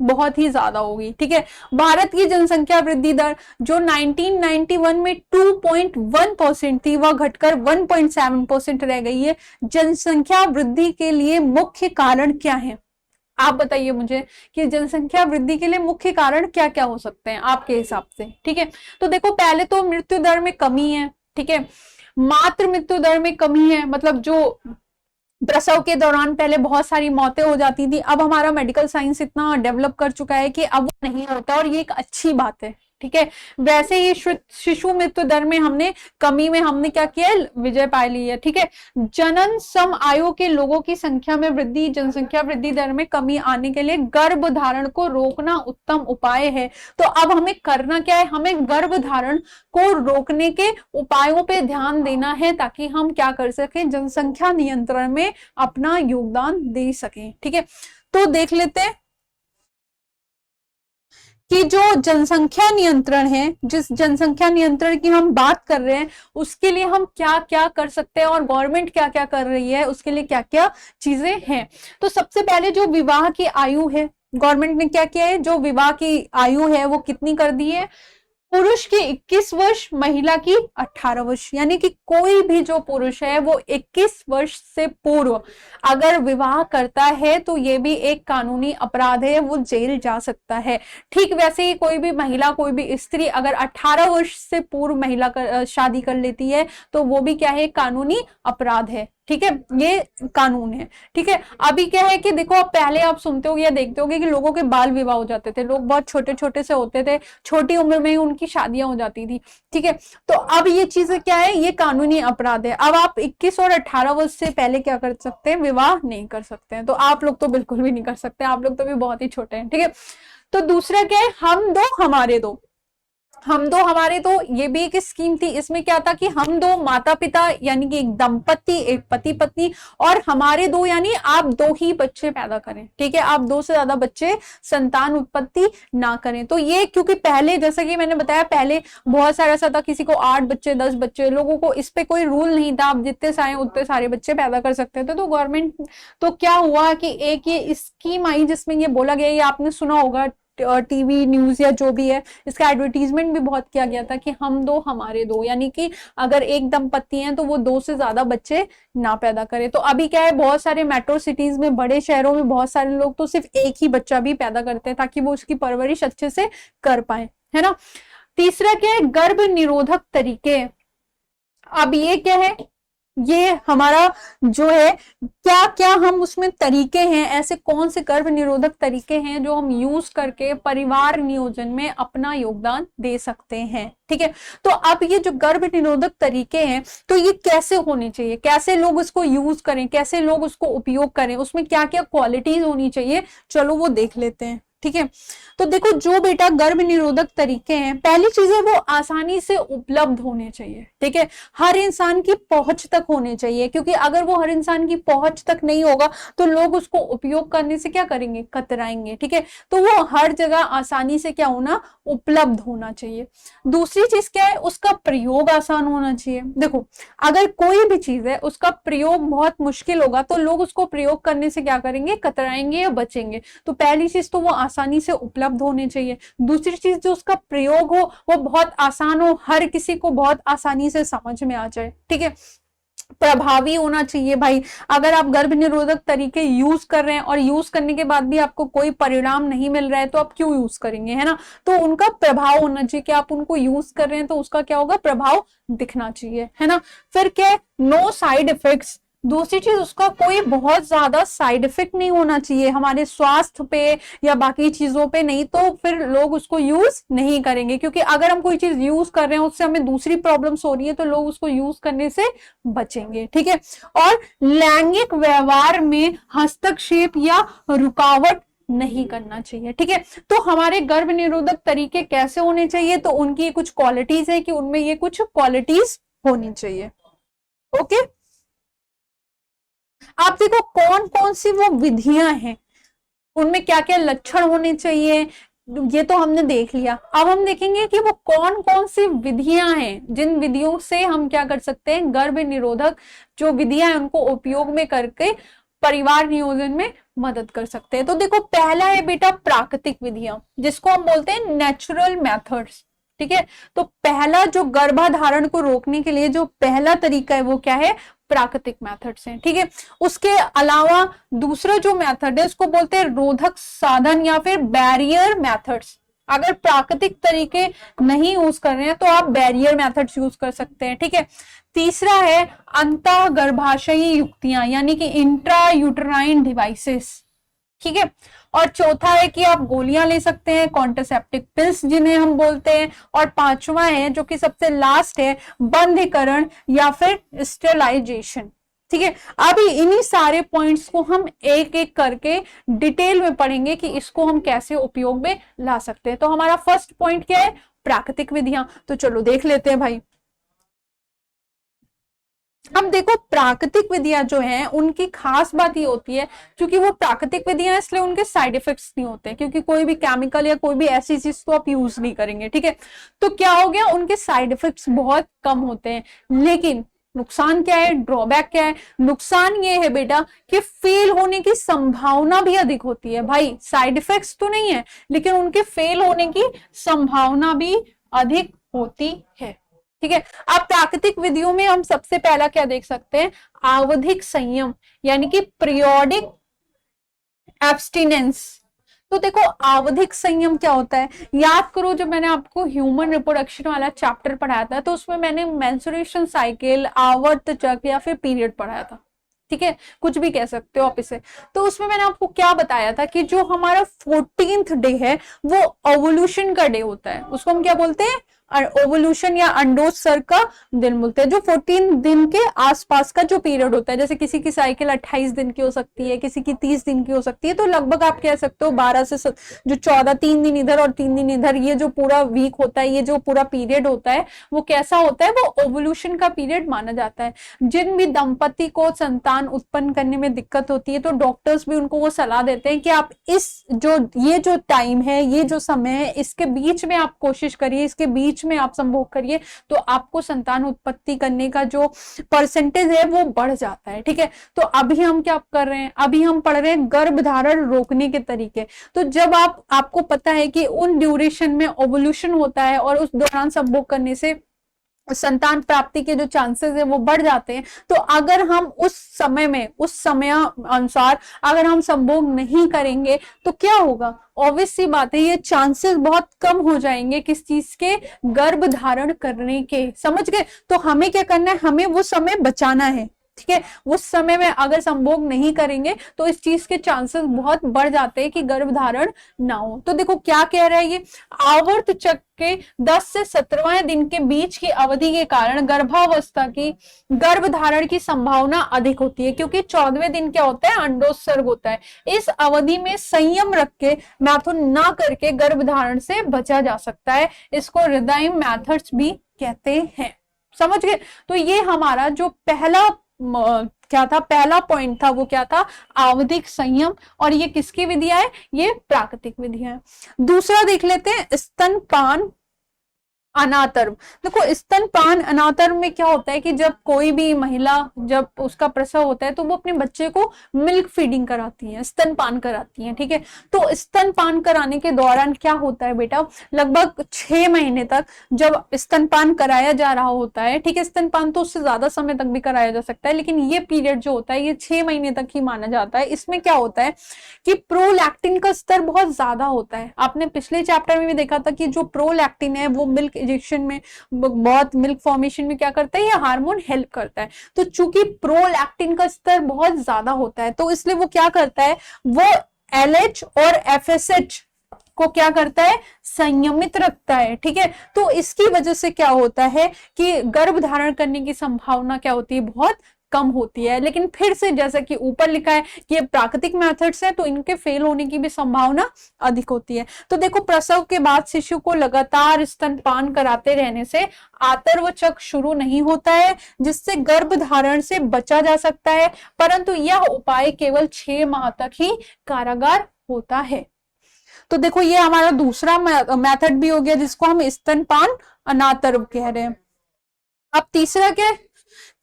बहुत ही ज्यादा होगी। ठीक है, भारत की जनसंख्या वृद्धि दर जो 1991 में 2.1% थी, वह घटकर 1.7% रह गई है। जनसंख्या वृद्धि के लिए मुख्य कारण क्या है? आप बताइए मुझे कि जनसंख्या वृद्धि के लिए मुख्य कारण क्या क्या हो सकते हैं आपके हिसाब से। ठीक है, तो देखो पहले तो मृत्यु दर में कमी है। ठीक है, मातृ मृत्यु दर में कमी है, मतलब जो प्रसव के दौरान पहले बहुत सारी मौतें हो जाती थी, अब हमारा मेडिकल साइंस इतना डेवलप कर चुका है कि अब वो नहीं होता, और ये एक अच्छी बात है। ठीक है, वैसे ही शिशु मृत्यु दर में हमने कमी में हमने क्या किया है? विजय पा ली है। ठीक है, जनन सम आयु के लोगों की संख्या में वृद्धि, जनसंख्या वृद्धि दर में कमी आने के लिए गर्भधारण को रोकना उत्तम उपाय है। तो अब हमें करना क्या है? हमें गर्भधारण को रोकने के उपायों पे ध्यान देना है, ताकि हम क्या कर सकें? जनसंख्या नियंत्रण में अपना योगदान दे सकें। ठीक है, तो देख लेते हैं कि जो जनसंख्या नियंत्रण है, जिस जनसंख्या नियंत्रण की हम बात कर रहे हैं, उसके लिए हम क्या क्या कर सकते हैं और गवर्नमेंट क्या क्या कर रही है, उसके लिए क्या क्या चीजें हैं। तो सबसे पहले जो विवाह की आयु है, गवर्नमेंट ने क्या किया है? जो विवाह की आयु है वो कितनी कर दी है? पुरुष की 21 वर्ष, महिला की 18 वर्ष, यानी कि कोई भी जो पुरुष है वो 21 वर्ष से पूर्व अगर विवाह करता है तो ये भी एक कानूनी अपराध है, वो जेल जा सकता है। ठीक वैसे ही कोई भी महिला, कोई भी स्त्री अगर 18 वर्ष से पूर्व महिला शादी कर लेती है तो वो भी क्या है? कानूनी अपराध है। ठीक है, ये कानून है। ठीक है, अभी क्या है कि देखो, अब पहले आप सुनते हो या देखते होगे कि लोगों के बाल विवाह हो जाते थे, लोग बहुत छोटे छोटे से होते थे, छोटी उम्र में ही उनकी शादियां हो जाती थी। ठीक है, तो अब ये चीजें क्या है? ये कानूनी अपराध है। अब आप 21 और 18 वर्ष से पहले क्या कर सकते हैं? विवाह नहीं कर सकते हैं। तो आप लोग तो बिल्कुल भी नहीं कर सकते, आप लोग तो भी बहुत ही छोटे हैं। ठीक है, तो दूसरा क्या है? हम दो हमारे दो। हम दो हमारे दो, ये भी एक स्कीम थी। इसमें क्या था कि हम दो माता पिता यानी कि एक दंपति, एक पति पत्नी, और हमारे दो यानी आप दो ही बच्चे पैदा करें। ठीक है, आप दो से ज्यादा बच्चे संतान उत्पत्ति ना करें। तो ये क्योंकि पहले, जैसा कि मैंने बताया, पहले बहुत सारा सा था, किसी को 8 बच्चे 10 बच्चे, लोगों को इस पे कोई रूल नहीं था, आप जितने चाहे उतने सारे बच्चे पैदा कर सकते थे। तो गवर्नमेंट, तो क्या हुआ कि एक ये स्कीम आई जिसमें ये बोला गया, ये आपने सुना होगा टीवी न्यूज या जो भी है, इसका एडवर्टीजमेंट भी बहुत किया गया था कि हम दो हमारे दो, यानी कि अगर एक दंपति हैं तो वो 2 से ज्यादा बच्चे ना पैदा करें। तो अभी क्या है, बहुत सारे मेट्रो सिटीज में, बड़े शहरों में बहुत सारे लोग तो सिर्फ एक ही बच्चा भी पैदा करते हैं ताकि वो उसकी परवरिश अच्छे से कर पाए, है ना। तीसरा क्या है? गर्भ निरोधक तरीके। अब ये क्या है? ये हमारा जो है, क्या क्या हम उसमें तरीके हैं, ऐसे कौन से गर्भ निरोधक तरीके हैं जो हम यूज करके परिवार नियोजन में अपना योगदान दे सकते हैं। ठीक है, तो अब ये जो गर्भ निरोधक तरीके हैं, तो ये कैसे होने चाहिए, कैसे लोग उसको यूज करें, कैसे लोग उसको उपयोग करें, उसमें क्या क्या क्वालिटीज होनी चाहिए, चलो वो देख लेते हैं। ठीक है, तो देखो, जो बेटा गर्भ निरोधक तरीके हैं, पहली चीज है वो आसानी से उपलब्ध होने चाहिए। ठीक है, हर इंसान की पहुंच तक होने चाहिए, क्योंकि अगर वो हर इंसान की पहुंच तक नहीं होगा तो लोग उसको उपयोग करने से क्या करेंगे? कतराएंगे। ठीक है, तो वो हर जगह आसानी से क्या होना? उपलब्ध होना चाहिए। दूसरी चीज क्या है? उसका प्रयोग आसान होना चाहिए। देखो, अगर कोई भी चीज है उसका प्रयोग बहुत मुश्किल होगा तो लोग उसको प्रयोग करने से क्या करेंगे? कतराएंगे या बचेंगे। तो पहली चीज तो वो आसानी से उपलब्ध होने चाहिए। दूसरी चीज, जो उसका प्रयोग हो वो बहुत आसान हो, हर किसी को बहुत आसानी से समझ में आ जाए। ठीक है, प्रभावी होना चाहिए भाई। अगर आप गर्भ निरोधक तरीके यूज कर रहे हैं और यूज करने के बाद भी आपको कोई परिणाम नहीं मिल रहा है तो आप क्यों यूज करेंगे, है ना। तो उनका प्रभाव होना चाहिए कि आप उनको यूज कर रहे हैं तो उसका क्या होगा? प्रभाव दिखना चाहिए, है ना। फिर क्या? No side effects. दूसरी चीज, उसका कोई बहुत ज्यादा साइड इफेक्ट नहीं होना चाहिए हमारे स्वास्थ्य पे या बाकी चीजों पे, नहीं तो फिर लोग उसको यूज नहीं करेंगे। क्योंकि अगर हम कोई चीज यूज कर रहे हैं उससे हमें दूसरी प्रॉब्लम्स हो रही है तो लोग उसको यूज करने से बचेंगे। ठीक है, और लैंगिक व्यवहार में हस्तक्षेप या रुकावट नहीं करना चाहिए। ठीक है, तो हमारे गर्भ निरोधक तरीके कैसे होने चाहिए, तो उनकी ये कुछ क्वालिटीज है कि उनमें ये कुछ क्वालिटीज होनी चाहिए। ओके, आप देखो कौन कौन सी वो विधियां हैं, उनमें क्या क्या लक्षण होने चाहिए, ये तो हमने देख लिया। अब हम देखेंगे कि वो कौन कौन सी विधियां हैं जिन विधियों से हम क्या कर सकते हैं, गर्भ निरोधक जो विधियां हैं उनको उपयोग में करके परिवार नियोजन में मदद कर सकते हैं। तो देखो पहला है बेटा प्राकृतिक विधियां, जिसको हम बोलते हैं नेचुरल मेथड्स। ठीक है, तो पहला जो गर्भाधारण को रोकने के लिए जो पहला तरीका है वो क्या है, प्राकृतिक मेथड्स हैं। ठीक है, उसके अलावा दूसरा जो मेथड है उसको बोलते हैं रोधक साधन या फिर बैरियर मेथड्स। अगर प्राकृतिक तरीके नहीं यूज कर रहे हैं तो आप बैरियर मेथड्स यूज कर सकते हैं। ठीक है, तीसरा है अंतः गर्भाशयी युक्तियां यानी कि इंट्रा यूटराइन डिवाइसेस। ठीक है, और चौथा है कि आप गोलियां ले सकते हैं, कॉन्ट्रासेप्टिव पिल्स जिन्हें हम बोलते हैं, और पांचवा है जो कि सबसे लास्ट है बंधीकरण या फिर स्टेलाइजेशन। ठीक है, अभी इन्हीं सारे पॉइंट्स को हम एक एक करके डिटेल में पढ़ेंगे कि इसको हम कैसे उपयोग में ला सकते हैं। तो हमारा फर्स्ट पॉइंट क्या है, प्राकृतिक विधियां। तो चलो देख लेते हैं भाई। अब देखो प्राकृतिक विधियां जो हैं उनकी खास बात ये होती है, क्योंकि वो प्राकृतिक विधियां हैं इसलिए उनके साइड इफेक्ट्स नहीं होते, क्योंकि कोई भी केमिकल या कोई भी ऐसी चीज तो आप यूज नहीं करेंगे। ठीक है, तो क्या हो गया, उनके साइड इफेक्ट्स बहुत कम होते हैं। लेकिन नुकसान क्या है, ड्रॉबैक क्या है, नुकसान ये है बेटा कि फेल होने की संभावना भी अधिक होती है। भाई साइड इफेक्ट्स तो नहीं है लेकिन उनके फेल होने की संभावना भी अधिक होती है। ठीक है, अब प्राकृतिक विधियों में हम सबसे पहला क्या देख सकते हैं, आवधिक संयम यानी कि पीरियोडिक एब्स्टिनेंस। तो देखो आवधिक संयम क्या होता है, याद करो जब मैंने आपको ह्यूमन रिप्रोडक्शन वाला चैप्टर पढ़ाया था तो उसमें मैंने मेंस्ट्रुएशन साइकिल, आवर्त चक्र या फिर पीरियड पढ़ाया था। ठीक है, कुछ भी कह सकते हो आप इसे। तो उसमें मैंने आपको क्या बताया था कि जो हमारा 14th डे है वो ओवुलेशन का डे होता है, उसको हम क्या बोलते हैं, ओवुलेशन या अंडोत्सर्ग का दिन बोलते हैं। जो 14 दिन के आसपास का जो पीरियड होता है, जैसे किसी की साइकिल 28 दिन की हो सकती है, किसी की 30 दिन की हो सकती है, तो लगभग आप कह सकते हो 12 से जो 14, 3 दिन इधर और 3 दिन इधर, ये जो पूरा वीक होता है, ये जो पूरा पीरियड होता है वो कैसा होता है, वो ओवुलेशन का पीरियड माना जाता है। जिन भी दंपति को संतान उत्पन्न करने में दिक्कत होती है तो डॉक्टर्स भी उनको वो सलाह देते हैं कि आप इस ये जो टाइम है, ये जो समय है, इसके बीच में आप कोशिश करिए, इसके बीच में आप संभोग करिए तो आपको संतान उत्पत्ति करने का जो परसेंटेज है वो बढ़ जाता है। ठीक है, तो अभी हम क्या कर रहे हैं, अभी हम पढ़ रहे हैं गर्भधारण रोकने के तरीके। तो जब आपको पता है कि उन ड्यूरेशन में ओवुलेशन होता है और उस दौरान संभोग करने से संतान प्राप्ति के जो चांसेस है वो बढ़ जाते हैं, तो अगर हम उस समय अनुसार अगर हम संभोग नहीं करेंगे तो क्या होगा, ऑब्वियस सी बात है ये चांसेस बहुत कम हो जाएंगे किस चीज के, गर्भ धारण करने के। समझ गए, तो हमें क्या करना है, हमें वो समय बचाना है। ठीक है, उस समय में अगर संभोग नहीं करेंगे तो इस चीज के चांसेस बहुत बढ़ जाते हैं कि गर्भधारण ना हो। तो देखो क्या कह रहा है ये, आवर्त चक्र के 10 से 17वें दिन के बीच की अवधि के कारण गर्भावस्था की गर्भधारण की संभावना अधिक होती है, क्योंकि 14वें दिन क्या होता है, अंडोत्सर्ग होता है। इस अवधि में संयम रख के मैथुन ना करके गर्भधारण से बचा जा सकता है। इसको हृदय मैथड्स भी कहते हैं। समझ गए, तो ये हमारा जो पहला क्या था, पहला पॉइंट था वो क्या था, आवधिक संयम। और ये किसकी विधियां है, ये प्राकृतिक विधियां है। दूसरा देख लेते हैं स्तनपान अनातर्व। देखो स्तनपान अनातर्व में क्या होता है कि जब कोई भी महिला जब उसका प्रसव होता है तो वो अपने बच्चे को मिल्क फीडिंग कराती है, स्तनपान कराती है। ठीक है, तो स्तनपान कराने के दौरान क्या होता है बेटा, लगभग 6 महीने तक जब स्तनपान कराया जा रहा होता है, ठीक है, स्तनपान तो उससे ज्यादा समय तक भी कराया जा सकता है लेकिन ये पीरियड जो होता है ये 6 महीने तक ही माना जाता है। इसमें क्या होता है कि प्रोलैक्टिन का स्तर बहुत ज्यादा होता है। आपने पिछले चैप्टर में भी देखा था कि जो प्रोलैक्टिन है वो मिल्क इंजेक्शन में, बहुत मिल्क फॉर्मेशन में क्या करता है, ये हार्मोन हेल्प करता है। तो चूंकि प्रोलैक्टिन का स्तर बहुत ज्यादा होता है तो इसलिए वो क्या करता है, वो LH और FSH को क्या करता है, संयमित रखता है। ठीक है, तो इसकी वजह से क्या होता है कि गर्भ धारण करने की संभावना क्या होती है, बहुत कम होती है। लेकिन फिर से जैसा कि ऊपर लिखा है कि ये प्राकृतिक मेथड्स हैं, तो इनके फेल होने की भी संभावना अधिक होती है। तो देखो, प्रसव के बाद शिशु को लगातार स्तनपान कराते रहने से आतर्व चक्र शुरू नहीं होता है, जिससे गर्भधारण से बचा जा सकता है, परंतु यह उपाय केवल 6 माह तक ही कारागार होता है। तो देखो, ये हमारा दूसरा मेथड भी हो गया, जिसको हम स्तनपान अनातर्व कह रहे हैं। अब तीसरा क्या है?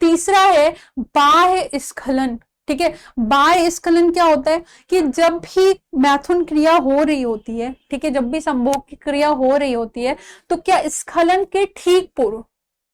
तीसरा है बाह्य स्खलन। ठीक है, बाह्य स्खलन क्या होता है कि जब भी मैथुन क्रिया हो रही होती है, ठीक है, जब भी संभोग की क्रिया हो रही होती है, तो क्या स्खलन के ठीक पूर्व,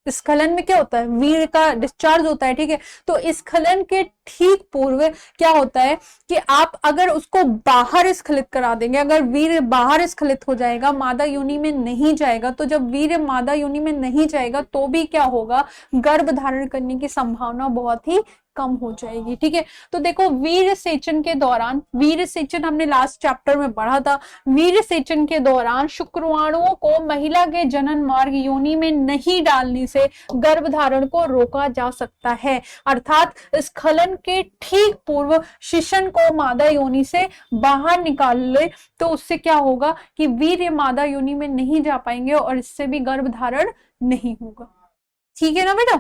स्खलन में क्या होता है, वीर्य का डिस्चार्ज होता है। ठीक है, तो स्खलन के ठीक पूर्व क्या होता है कि आप अगर उसको बाहर स्खलित करा देंगे, अगर वीर्य बाहर स्खलित हो जाएगा, मादा योनि में नहीं जाएगा, तो जब वीर्य मादा योनि में नहीं जाएगा तो भी क्या होगा, गर्भ धारण करने की संभावना बहुत ही कम हो जाएगी। ठीक है, तो देखो, वीर्य सेचन के दौरान, वीर्य सेचन हमने लास्ट चैप्टर में पढ़ा था, वीर्य सेचन के दौरान शुक्राणुओं को महिला के जनन मार्ग योनि में नहीं डालने से गर्भधारण को रोका जा सकता है। अर्थात स्खलन के ठीक पूर्व शिशन को मादा योनि से बाहर निकाल ले, तो उससे क्या होगा कि वीर्य मादा योनि में नहीं जा पाएंगे और इससे भी गर्भधारण नहीं होगा। ठीक है ना बेटा।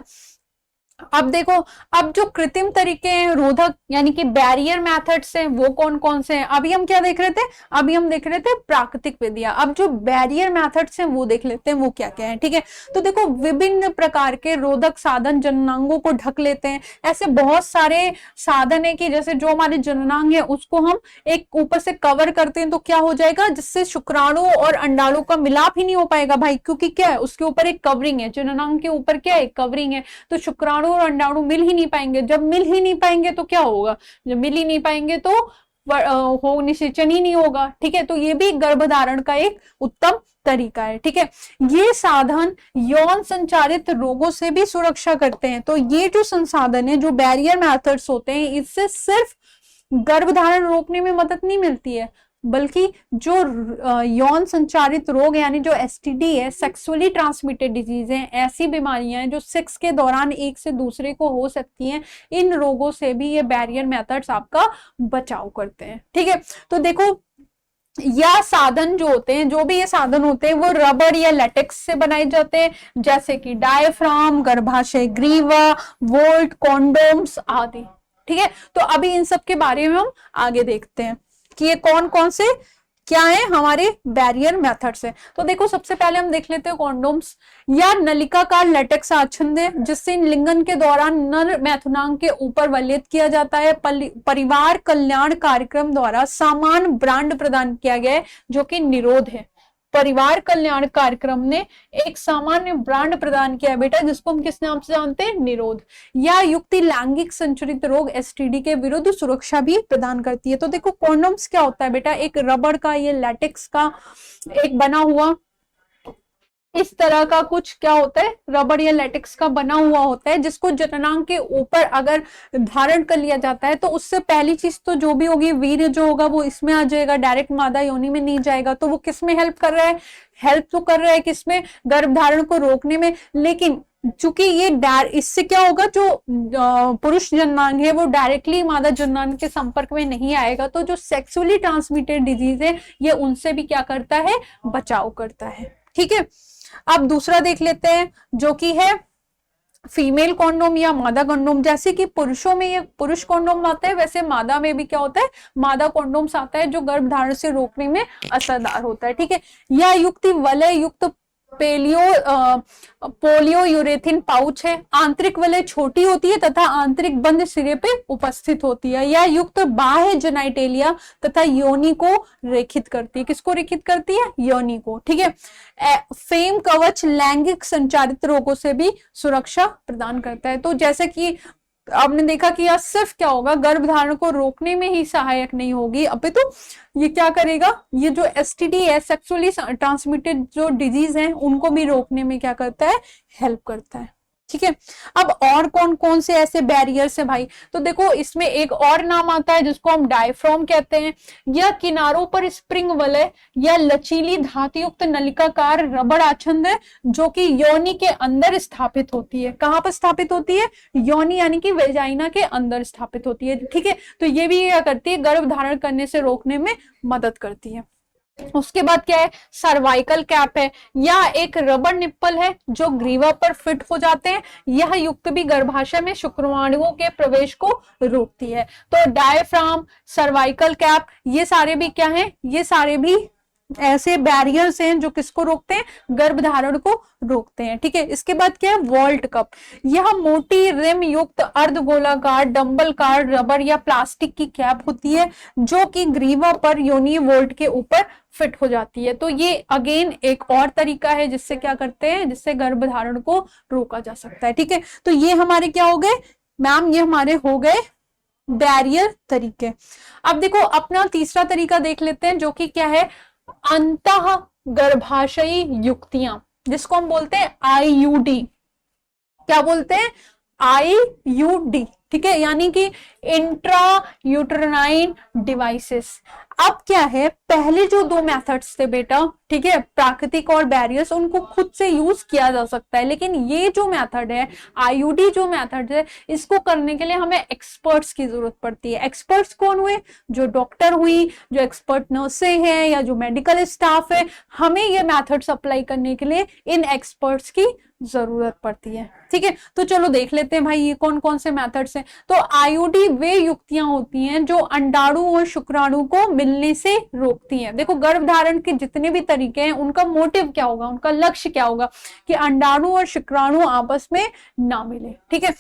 अब देखो, अब जो कृत्रिम तरीके हैं, रोधक यानी कि बैरियर मेथड्स हैं, वो कौन कौन से हैं? अभी हम क्या देख रहे थे? अभी हम देख रहे थे प्राकृतिक विधियां। अब जो बैरियर मेथड्स हैं वो देख लेते हैं, वो क्या क्या है। ठीक है, तो देखो, विभिन्न प्रकार के रोधक साधन जननांगों को ढक लेते हैं। ऐसे बहुत सारे साधन है कि जैसे जो हमारे जननांग है उसको हम एक ऊपर से कवर करते हैं, तो क्या हो जाएगा, जिससे शुक्राणु और अंडाणु का मिलाप ही नहीं हो पाएगा भाई, क्योंकि क्या है, उसके ऊपर एक कवरिंग है, जननांग के ऊपर क्या है, कवरिंग है। तो शुक्राणु और अंडाणु मिल ही नहीं पाएंगे। जब मिल ही नहीं पाएंगे तो क्या होगा, जब मिल ही नहीं पाएंगे तो हो निषेचन ही नहीं होगा। ठीक है, तो ये भी गर्भधारण का एक उत्तम तरीका है। ठीक है, ये साधन यौन संचारित रोगों से भी सुरक्षा करते हैं। तो ये जो संसाधन है, जो बैरियर मेथड्स होते हैं, इससे सिर्फ गर्भधारण रोकने में मदद नहीं मिलती है, बल्कि जो यौन संचारित रोग यानी जो एसटीडी है, सेक्सुअली ट्रांसमिटेड डिजीज है, ऐसी बीमारियां हैं जो सेक्स के दौरान एक से दूसरे को हो सकती हैं, इन रोगों से भी ये बैरियर मेथड्स आपका बचाव करते हैं। ठीक है, तो देखो, या साधन जो होते हैं, जो भी ये साधन होते हैं, वो रबर या लेटेक्स से बनाए जाते हैं, जैसे कि डायफ्राम, गर्भाशय ग्रीवा, वोल्ट, कॉन्डोम्स आदि। ठीक है, तो अभी इन सब के बारे में हम आगे देखते हैं कि ये कौन कौन से क्या है हमारे बैरियर मेथड्स है। तो देखो, सबसे पहले हम देख लेते हैं कॉन्डोम्स या नलिकाकार लेटेक्स आच्छादन, जिससे लिंगन के दौरान नर मैथुनांग के ऊपर वलयित किया जाता है। परिवार कल्याण कार्यक्रम द्वारा सामान ब्रांड प्रदान किया गया है, जो कि निरोध है। परिवार कल्याण कार्यक्रम ने एक सामान्य ब्रांड प्रदान किया है बेटा, जिसको हम किस नाम से जानते हैं, निरोध। या युक्ति लैंगिक संचरित रोग एसटीडी के विरुद्ध सुरक्षा भी प्रदान करती है। तो देखो, कॉन्डोम्स क्या होता है बेटा, एक रबड़ का, ये लैटेक्स का एक बना हुआ इस तरह का कुछ क्या होता है, रबड़ या लेटेक्स का बना हुआ होता है, जिसको जननांग के ऊपर अगर धारण कर लिया जाता है, तो उससे पहली चीज तो जो भी होगी, वीर्य जो होगा वो इसमें आ जाएगा, डायरेक्ट मादा योनि में नहीं जाएगा। तो वो किसमें हेल्प कर रहा है, हेल्प तो कर रहा है किसमें, गर्भधारण को रोकने में। लेकिन चूंकि ये इससे क्या होगा, जो पुरुष जननांग है वो डायरेक्टली मादा जननांग के संपर्क में नहीं आएगा, तो जो सेक्सुअली ट्रांसमिटेड डिजीज है ये उनसे भी क्या करता है, बचाव करता है। ठीक है, अब दूसरा देख लेते हैं, जो कि है फीमेल कॉन्डोम या मादा कॉन्डोम। जैसे कि पुरुषों में ये पुरुष कॉन्डोम आता है, वैसे मादा में भी क्या होता है, मादा कॉन्डोम्स आता है, जो गर्भधारण से रोकने में असरदार होता है। ठीक है, या युक्ति वलय युक्त पोलियो यूरेथिन पाउच है। आंतरिक वलय छोटी होती है तथा आंतरिक बंद सिरे पे उपस्थित होती है। या युक्त बाह्य जेनाइटेलिया तथा योनि को रेखित करती है। किसको रेखित करती है, योनि को। ठीक है, फेम कवच लैंगिक संचारित रोगों से भी सुरक्षा प्रदान करता है। तो जैसे कि आपने देखा कि यह सिर्फ क्या होगा, गर्भधारण को रोकने में ही सहायक नहीं होगी, अपितु ये क्या करेगा, ये जो एसटीडी है, सेक्सुअली ट्रांसमिटेड जो डिजीज है, उनको भी रोकने में क्या करता है, हेल्प करता है। ठीक है। अब और कौन कौन से ऐसे बैरियर्स है भाई, तो देखो इसमें एक और नाम आता है जिसको हम डायफ्राम कहते हैं। यह किनारों पर स्प्रिंग वलय या लचीली धातु युक्त नलिकाकार रबड़ आच्छादन है जो कि योनि के अंदर स्थापित होती है। कहां पर स्थापित होती है? योनि यानी कि वेजाइना के अंदर स्थापित होती है। ठीक है, तो ये भी क्या करती है? गर्भ धारण करने से रोकने में मदद करती है। उसके बाद क्या है? सर्वाइकल कैप है, या एक रबर निप्पल है जो ग्रीवा पर फिट हो जाते हैं। यह युक्त भी गर्भाशय में शुक्राणुओं के प्रवेश को रोकती है। तो डायफ्राम, सर्वाइकल कैप, ये सारे भी क्या हैं? ये सारे भी ऐसे बैरियर्स हैं जो किसको रोकते हैं? गर्भधारण को रोकते हैं। ठीक है, इसके बाद क्या है? वॉल्ट कप, यह मोटी रिम युक्त अर्धगोलाकार डंबलकार रबर या प्लास्टिक की कैप होती है जो कि ग्रीवा पर योनि वोल्ट के ऊपर फिट हो जाती है। तो ये अगेन एक और तरीका है जिससे क्या करते हैं? जिससे गर्भधारण को रोका जा सकता है। ठीक है, तो ये हमारे क्या हो गए मैम? ये हमारे हो गए बैरियर तरीके। अब देखो अपना तीसरा तरीका देख लेते हैं जो कि क्या है? अंतः गर्भाशयी युक्तियां, जिसको हम बोलते हैं आईयूडी। क्या बोलते हैं? आईयूडी। ठीक है, यानी कि इंट्रा यूट्राइन डिवाइसेस। अब क्या है? पहले जो दो मेथड्स थे बेटा, ठीक है, प्राकृतिक और बैरियर्स, उनको खुद से यूज किया जा सकता है, लेकिन ये जो मेथड है आईयूडी जो मेथड है, इसको करने के लिए हमें एक्सपर्ट्स की जरूरत पड़ती है। एक्सपर्ट्स कौन हुए? जो डॉक्टर हुई, जो एक्सपर्ट नर्सें हैं या जो मेडिकल स्टाफ है, हमें ये मेथड्स अप्लाई करने के लिए इन एक्सपर्ट्स की जरूरत पड़ती है। ठीक है, तो चलो देख लेते हैं भाई ये कौन कौन से मेथड्स हैं। तो आईयूडी वे युक्तियां होती हैं जो अंडाणु और शुक्राणु को मिलने से रोकती हैं। देखो गर्भधारण के जितने भी तरीके हैं उनका मोटिव क्या होगा, उनका लक्ष्य क्या होगा? कि अंडाणु और शुक्राणु आपस में ना मिले। ठीक है,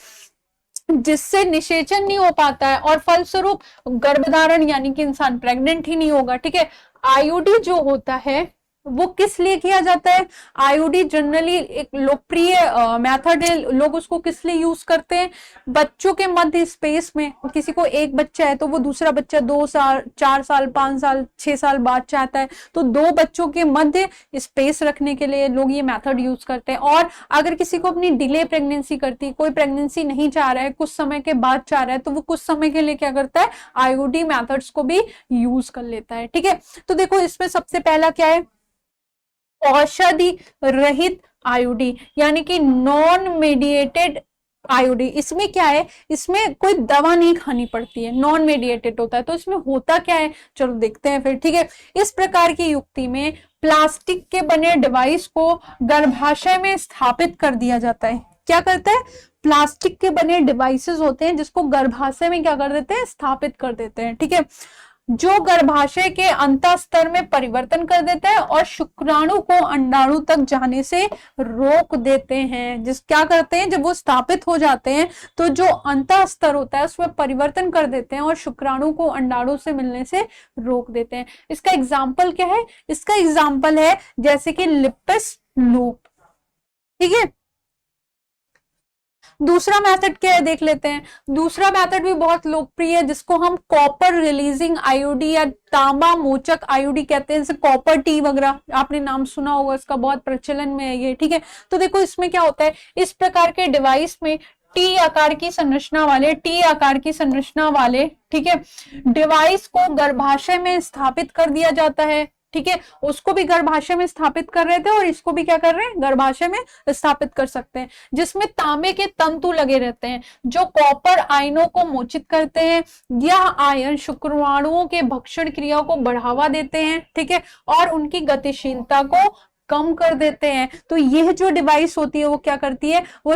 जिससे निषेचन नहीं हो पाता है और फलस्वरूप गर्भधारण यानी कि इंसान प्रेग्नेंट ही नहीं होगा। ठीक है, आईयूडी जो होता है वो किस लिए किया जाता है? आईयूडी जनरली एक लोकप्रिय मेथड है। लोग उसको किस लिए यूज करते हैं? बच्चों के मध्य स्पेस में, किसी को एक बच्चा है तो वो दूसरा बच्चा 2 साल 4 साल 5 साल 6 साल बाद चाहता है, तो दो बच्चों के मध्य स्पेस रखने के लिए लोग ये मेथड यूज करते हैं। और अगर किसी को अपनी डिले प्रेगनेंसी करती है, कोई प्रेगनेंसी नहीं चाह रहा है, कुछ समय के बाद चाह रहा है, तो वो कुछ समय के लिए क्या करता है? आईयूडी मेथड्स को भी यूज कर लेता है। ठीक है, तो देखो इसमें सबसे पहला क्या है? औषधि रहित आईयूडी, यानी कि नॉन मेडिएटेड आईयूडी। इसमें क्या है? इसमें कोई दवा नहीं खानी पड़ती है, नॉन मेडिएटेड होता है। तो इसमें होता क्या है? चलो देखते हैं फिर। ठीक है, इस प्रकार की युक्ति में प्लास्टिक के बने डिवाइस को गर्भाशय में स्थापित कर दिया जाता है। क्या करता है? प्लास्टिक के बने डिवाइसेस होते हैं जिसको गर्भाशय में क्या कर देते हैं? स्थापित कर देते हैं। ठीक है, जो गर्भाशय के अंतःस्तर में परिवर्तन कर देते हैं और शुक्राणु को अंडाणु तक जाने से रोक देते हैं। जिस क्या करते हैं? जब वो स्थापित हो जाते हैं तो जो अंतःस्तर होता है उसमें परिवर्तन कर देते हैं और शुक्राणु को अंडाणु से मिलने से रोक देते हैं। इसका एग्जाम्पल क्या है? इसका एग्जाम्पल है जैसे कि लिपिस लूप। ठीक है, दूसरा मेथड क्या है देख लेते हैं। दूसरा मेथड भी बहुत लोकप्रिय है जिसको हम कॉपर रिलीजिंग आईयूडी या तांबा मोचक आईयूडी कहते हैं। जैसे कॉपर टी वगैरह आपने नाम सुना होगा, इसका बहुत प्रचलन में है ये। ठीक है, तो देखो इसमें क्या होता है? इस प्रकार के डिवाइस में टी आकार की संरचना वाले ठीक है डिवाइस को गर्भाशय में स्थापित कर दिया जाता है। ठीक है, उसको भी गर्भाशय में स्थापित कर रहे थे और इसको भी क्या कर रहे हैं? गर्भाशय में स्थापित कर सकते हैं, जिसमें तांबे के तंतु लगे रहते हैं जो कॉपर आयनों को मोचित करते हैं। यह आयन शुक्राणुओं के भक्षण क्रिया को बढ़ावा देते हैं। ठीक है, और उनकी गतिशीलता को कम कर देते हैं। तो यह जो डिवाइस होती है वो क्या करती है? वो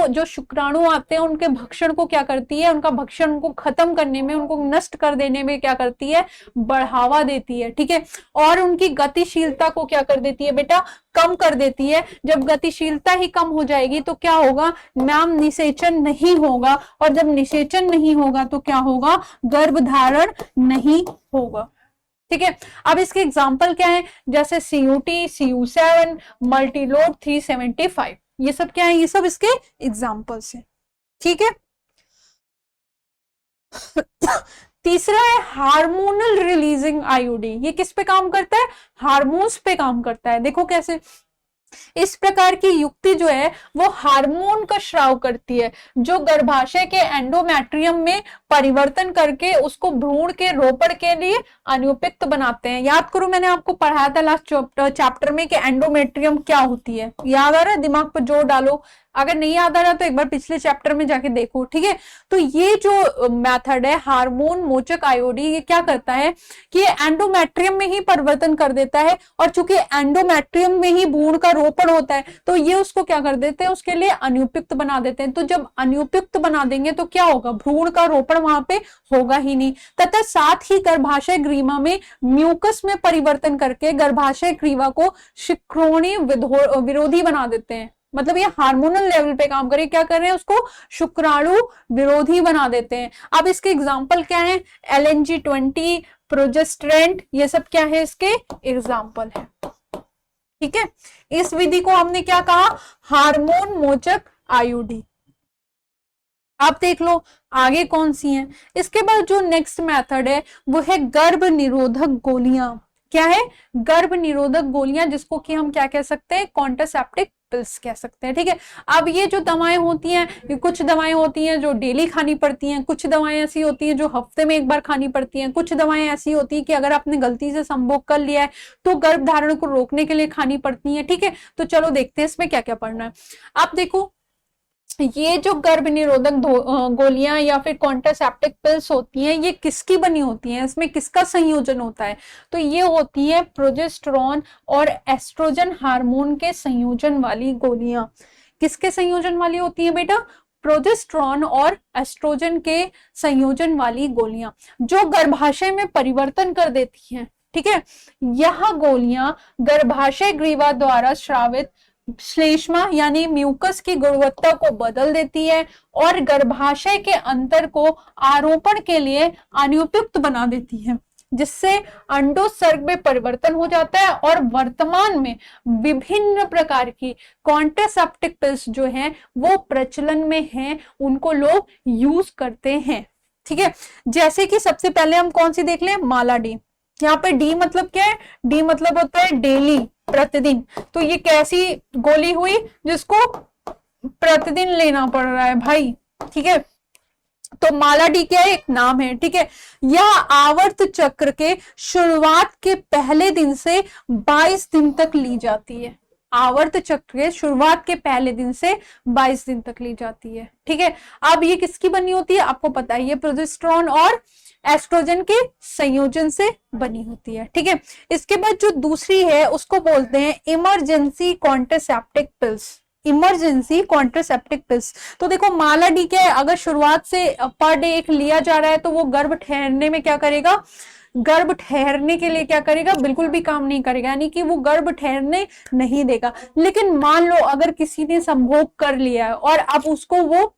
जो शुक्राणु आते हैं उनके भक्षण को क्या करती है? उनका भक्षण उनको खत्म करने में, उनको नष्ट कर देने में क्या करती है? बढ़ावा देती है। ठीक है, और उनकी गतिशीलता को क्या कर देती है बेटा? कम कर देती है। जब गतिशीलता ही कम हो जाएगी तो क्या होगा मैम? निषेचन नहीं होगा, और जब निषेचन नहीं होगा तो क्या होगा? गर्भधारण नहीं होगा। ठीक है, अब इसके एग्जाम्पल क्या है? जैसे CUT, CU7, मल्टीलोड 375, ये सब क्या है? ये सब इसके एग्जाम्पल्स हैं। ठीक है, तीसरा है हार्मोनल रिलीजिंग आईयूडी। ये किस पे काम करता है? हार्मोन्स पे काम करता है। देखो कैसे? इस प्रकार की युक्ति जो है वो हार्मोन का स्राव करती है, जो गर्भाशय के एंडोमेट्रियम में परिवर्तन करके उसको भ्रूण के रोपण के लिए अनुपयुक्त बनाते हैं। याद करो, मैंने आपको पढ़ाया था लास्ट चैप्टर में कि एंडोमेट्रियम क्या होती है। याद आ रहा है? दिमाग पर जोर डालो, अगर नहीं याद आ रहा तो एक बार पिछले चैप्टर में जाके देखो, ठीक है। तो ये जो मेथड है हार्मोन मोचक आईओडी, ये क्या करता है कि ये एंडोमेट्रियम में ही परिवर्तन कर देता है, और चूंकि एंडोमेट्रियम में ही भ्रूण का रोपण होता है तो ये उसको क्या कर देते हैं, उसके लिए अनुपयुक्त बना देते हैं। तो जब अनुपयुक्त बना देंगे तो क्या होगा, भ्रूण का रोपण वहां पे होगा ही नहीं, तथा साथ ही गर्भाशय ग्रीवा में म्यूकस में परिवर्तन करके गर्भाशय ग्रीवा को शुक्राणु विरोधी बना देते हैं। मतलब ये हार्मोनल लेवल पे काम करे, क्या कर रहे हैं, उसको शुक्राणु विरोधी बना देते हैं। अब इसके एग्जाम्पल क्या है, LNG-20, प्रोजेस्टेरेंट, ये सब क्या है, इसके एग्जाम्पल है। ठीक है, इस विधि को हमने क्या कहा, हार्मोन मोचक आईओडी। आप देख लो आगे कौन सी है। इसके बाद जो नेक्स्ट मेथड है वो है गर्भ निरोधक गोलियां। क्या है, गर्भ निरोधक गोलियां, जिसको कि हम क्या कह सकते हैं, कॉन्ट्रासेप्टिव पिल्स कह सकते हैं। ठीक है, अब ये जो दवाएं होती हैं, ये कुछ दवाएं होती हैं जो डेली खानी पड़ती हैं, कुछ दवाएं ऐसी होती हैं जो हफ्ते में एक बार खानी पड़ती हैं, कुछ दवाएं ऐसी होती हैं कि अगर आपने गलती से संभोग कर लिया है तो गर्भ धारण को रोकने के लिए खानी पड़ती है। ठीक है, तो चलो देखते हैं इसमें क्या क्या पढ़ना है। आप देखो, ये जो गर्भ निरोधक गोलियां या फिर कॉन्ट्रासेप्टिव पिल्स होती हैं, ये किसकी बनी होती हैं, इसमें किसका संयोजन होता है, तो ये होती है प्रोजेस्टेरॉन और एस्ट्रोजन हार्मोन के संयोजन वाली गोलियां। किसके संयोजन वाली होती है बेटा, प्रोजेस्टेरॉन और एस्ट्रोजन के संयोजन वाली गोलियां, जो गर्भाशय में परिवर्तन कर देती हैं। ठीक है, यह गोलियां गर्भाशय ग्रीवा द्वारा स्रावित श्लेष्मा यानी म्यूकस की गुणवत्ता को बदल देती है और गर्भाशय के अंतर को आरोपण के लिए अनुपयुक्त बना देती है, जिससे अंडोत्सर्ग में परिवर्तन हो जाता है। और वर्तमान में विभिन्न प्रकार की कॉन्ट्रासेप्टिव पिल्स जो हैं वो प्रचलन में हैं, उनको लोग यूज करते हैं। ठीक है, जैसे कि सबसे पहले हम कौन सी देख लें, माला डी। यहाँ पे डी मतलब क्या है, डी मतलब होता है डेली, प्रतिदिन। तो ये कैसी गोली हुई, जिसको प्रतिदिन लेना पड़ रहा है भाई। ठीक है, तो माला डी क्या है, एक नाम है। ठीक है, यह आवर्त चक्र के शुरुआत के पहले दिन से 22 दिन तक ली जाती है। आवर्त चक्र के शुरुआत के पहले दिन से 22 दिन तक ली जाती है। ठीक है, अब ये किसकी बनी होती है, आपको पता है, ये प्रोजेस्टेरॉन और एस्ट्रोजन के संयोजन से बनी होती है। ठीक है, इसके बाद जो दूसरी है उसको बोलते हैं emergency contraceptive pills. Emergency contraceptive pills, तो देखो माला डी क्या है, अगर शुरुआत से पर डे एक लिया जा रहा है तो वो गर्भ ठहरने में क्या करेगा, गर्भ ठहरने के लिए क्या करेगा, बिल्कुल भी काम नहीं करेगा, यानी कि वो गर्भ ठहरने नहीं देगा। लेकिन मान लो अगर किसी ने संभोग कर लिया है और अब उसको वो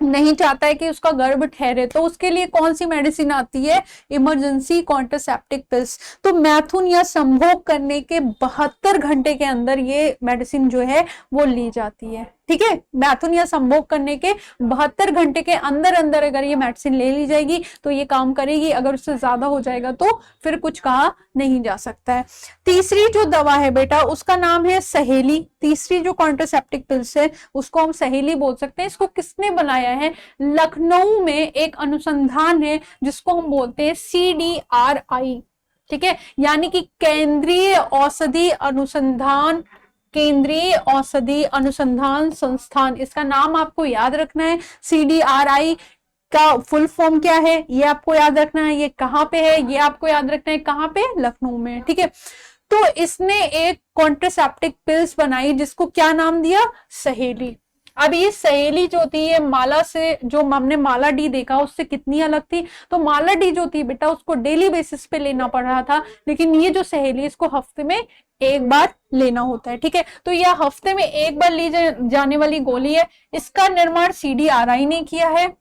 नहीं चाहता है कि उसका गर्भ ठहरे, तो उसके लिए कौन सी मेडिसिन आती है, इमरजेंसी कॉन्ट्रासेप्टिव पिल्स। तो मैथुन या संभोग करने के 72 घंटे के अंदर ये मेडिसिन जो है वो ली जाती है। ठीक है, मैथुन या संभोग करने के 72 घंटे के अंदर अंदर अगर ये मेडिसिन ले ली जाएगी तो ये काम करेगी, अगर उससे ज्यादा हो जाएगा तो फिर कुछ कहा नहीं जा सकता है। तीसरी जो दवा है बेटा उसका नाम है सहेली। तीसरी जो कॉन्ट्रासेप्टिव पिल्स है उसको हम सहेली बोल सकते हैं। इसको किसने बनाया है, लखनऊ में एक अनुसंधान है जिसको हम बोलते हैं CDRI। ठीक है, यानी कि केंद्रीय औषधि अनुसंधान संस्थान, इसका नाम आपको याद रखना है। CDRI का फुल फॉर्म क्या है ये आपको याद रखना है, ये कहाँ पे है ये आपको याद रखना है, कहाँ पे, लखनऊ में। ठीक है, तो इसने एक कॉन्ट्रासेप्टिव पिल्स बनाई जिसको क्या नाम दिया, सहेली। अब ये सहेली जो थी ये माला से, जो हमने माला डी देखा उससे कितनी अलग थी, तो माला डी जो थी बेटा उसको डेली बेसिस पे लेना पड़ रहा था, लेकिन ये जो सहेली इसको हफ्ते में एक बार लेना होता है। ठीक है, तो यह हफ्ते में एक बार ली जाने वाली गोली है। इसका निर्माण CDRI ने किया है।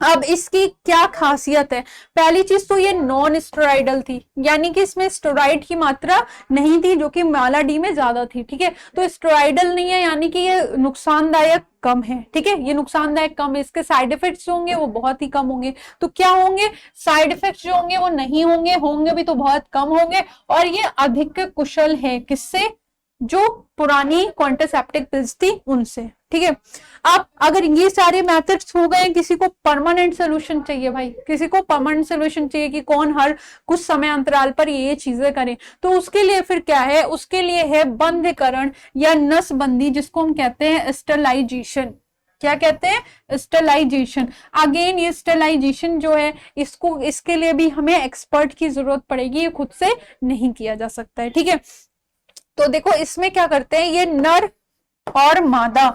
अब इसकी क्या खासियत है, पहली चीज तो ये नॉन स्टेरॉइडल थी, यानी कि इसमें स्टेरॉइड की मात्रा नहीं थी जो कि माला डी में ज्यादा थी। ठीक है, तो स्टेरॉइडल नहीं है, यानी कि ये नुकसानदायक कम है। ठीक है, ये नुकसानदायक कम है, इसके साइड इफेक्ट्स जो होंगे वो बहुत ही कम होंगे। तो क्या होंगे, साइड इफेक्ट्स जो होंगे वो नहीं होंगे, होंगे भी तो बहुत कम होंगे। और ये अधिक कुशल है, किससे, जो पुरानी कॉन्ट्रासेप्टिव पिल्स थी उनसे, ठीक है। अब अगर ये सारे मेथड्स हो गए, किसी को परमानेंट सोल्यूशन चाहिए भाई, किसी को परमानेंट सोल्यूशन चाहिए कि कौन हर कुछ समय अंतराल पर ये चीजें करे, तो उसके लिए फिर क्या है, उसके लिए है बंधीकरण या नसबंदी, जिसको हम कहते हैं स्टरलाइजेशन। क्या कहते हैं, स्टरलाइजेशन। अगेन ये स्टरलाइजेशन जो है, इसको इसके लिए भी हमें एक्सपर्ट की जरूरत पड़ेगी, ये खुद से नहीं किया जा सकता है, ठीक है। तो देखो इसमें क्या करते हैं, ये नर और मादा,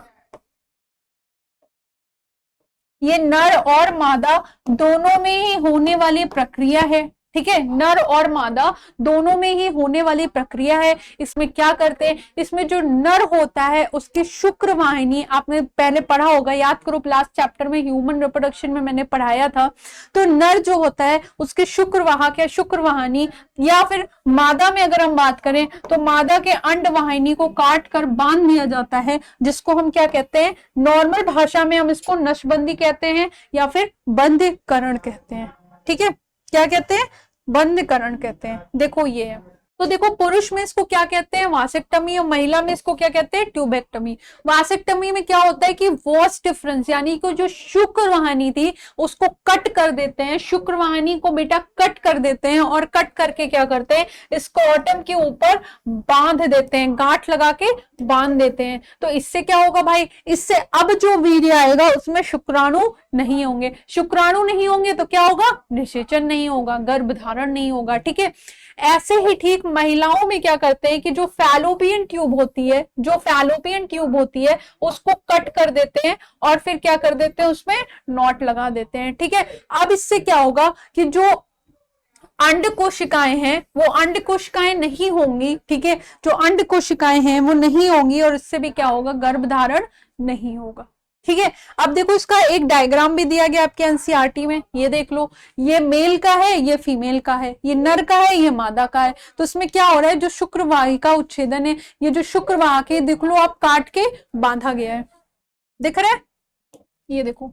ये नर और मादा दोनों में ही होने वाली प्रक्रिया है, ठीक है। नर और मादा दोनों में ही होने वाली प्रक्रिया है। इसमें क्या करते हैं, इसमें जो नर होता है उसकी शुक्र वाहिनी, आपने पहले पढ़ा होगा, याद करो लास्ट चैप्टर में ह्यूमन रिप्रोडक्शन में मैंने पढ़ाया था। तो नर जो होता है उसके शुक्रवाहक या शुक्रवाहिनी, या फिर मादा में अगर हम बात करें तो मादा के अंड वाहिनी को काट कर बांध दिया जाता है, जिसको हम क्या कहते हैं, नॉर्मल भाषा में हम इसको नसबंदी कहते हैं या फिर बंधीकरण कहते हैं, ठीक है। क्या कहते हैं, बंधीकरण कहते हैं। देखो ये है, तो देखो पुरुष में इसको क्या कहते हैं, वासेक्टमी, और महिला में इसको क्या कहते हैं, ट्यूबेक्टमी। वासेक्टमी में क्या होता है कि वॉस डिफरेंस, यानी कि जो शुक्रवाहिनी थी उसको कट कर देते हैं, शुक्रवाहिनी को बेटा कट कर देते हैं, और कट करके क्या करते हैं, इसको ऑटम के ऊपर बांध देते हैं, गांठ लगा के बांध देते हैं। तो इससे क्या होगा भाई, इससे अब जो वीर्य आएगा उसमें शुक्राणु नहीं होंगे, शुक्राणु नहीं होंगे तो क्या होगा, निषेचन नहीं होगा, गर्भधारण नहीं होगा, ठीक है। ऐसे ही ठीक महिलाओं में क्या करते हैं कि जो फैलोपियन ट्यूब होती है, जो फैलोपियन ट्यूब होती है उसको कट कर देते हैं और फिर क्या कर देते हैं, उसमें नॉट लगा देते हैं, ठीक है। अब इससे क्या होगा कि जो अंड कोशिकाएं हैं वो अंड कोशिकाएं नहीं होंगी, ठीक है, जो अंड कोशिकाएं हैं वो नहीं होंगी, और इससे भी क्या होगा, गर्भधारण नहीं होगा, ठीक है। अब देखो इसका एक डायग्राम भी दिया गया आपके एनसीईआरटी में, ये देख लो, ये मेल का है, ये फीमेल का है, ये नर का है, ये मादा का है। तो इसमें क्या हो रहा है, जो शुक्रवाहिका उच्छेदन है, ये जो शुक्रवाहक है देख लो आप काट के बांधा गया है, दिख रहा है, ये देखो,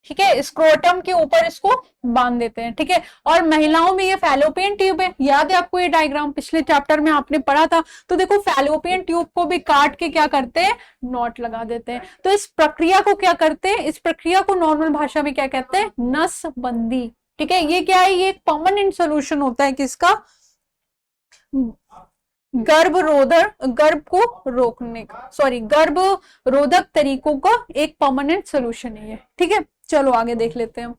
ठीक है, स्क्रोटम के ऊपर इसको बांध देते हैं, ठीक है। और महिलाओं में ये फैलोपियन ट्यूब है, याद है आपको ये डायग्राम पिछले चैप्टर में आपने पढ़ा था। तो देखो फैलोपियन ट्यूब को भी काट के क्या करते हैं, नॉट लगा देते हैं। तो इस प्रक्रिया को क्या करते हैं, इस प्रक्रिया को नॉर्मल भाषा में क्या कहते हैं, नसबंदी, ठीक है। ये क्या है, ये एक परमानेंट सोल्यूशन होता है किसका, गर्भ को रोकने का, सॉरी गर्भ रोधक तरीकों का एक परमानेंट सोल्यूशन है ये, ठीक है। चलो आगे देख लेते हैं।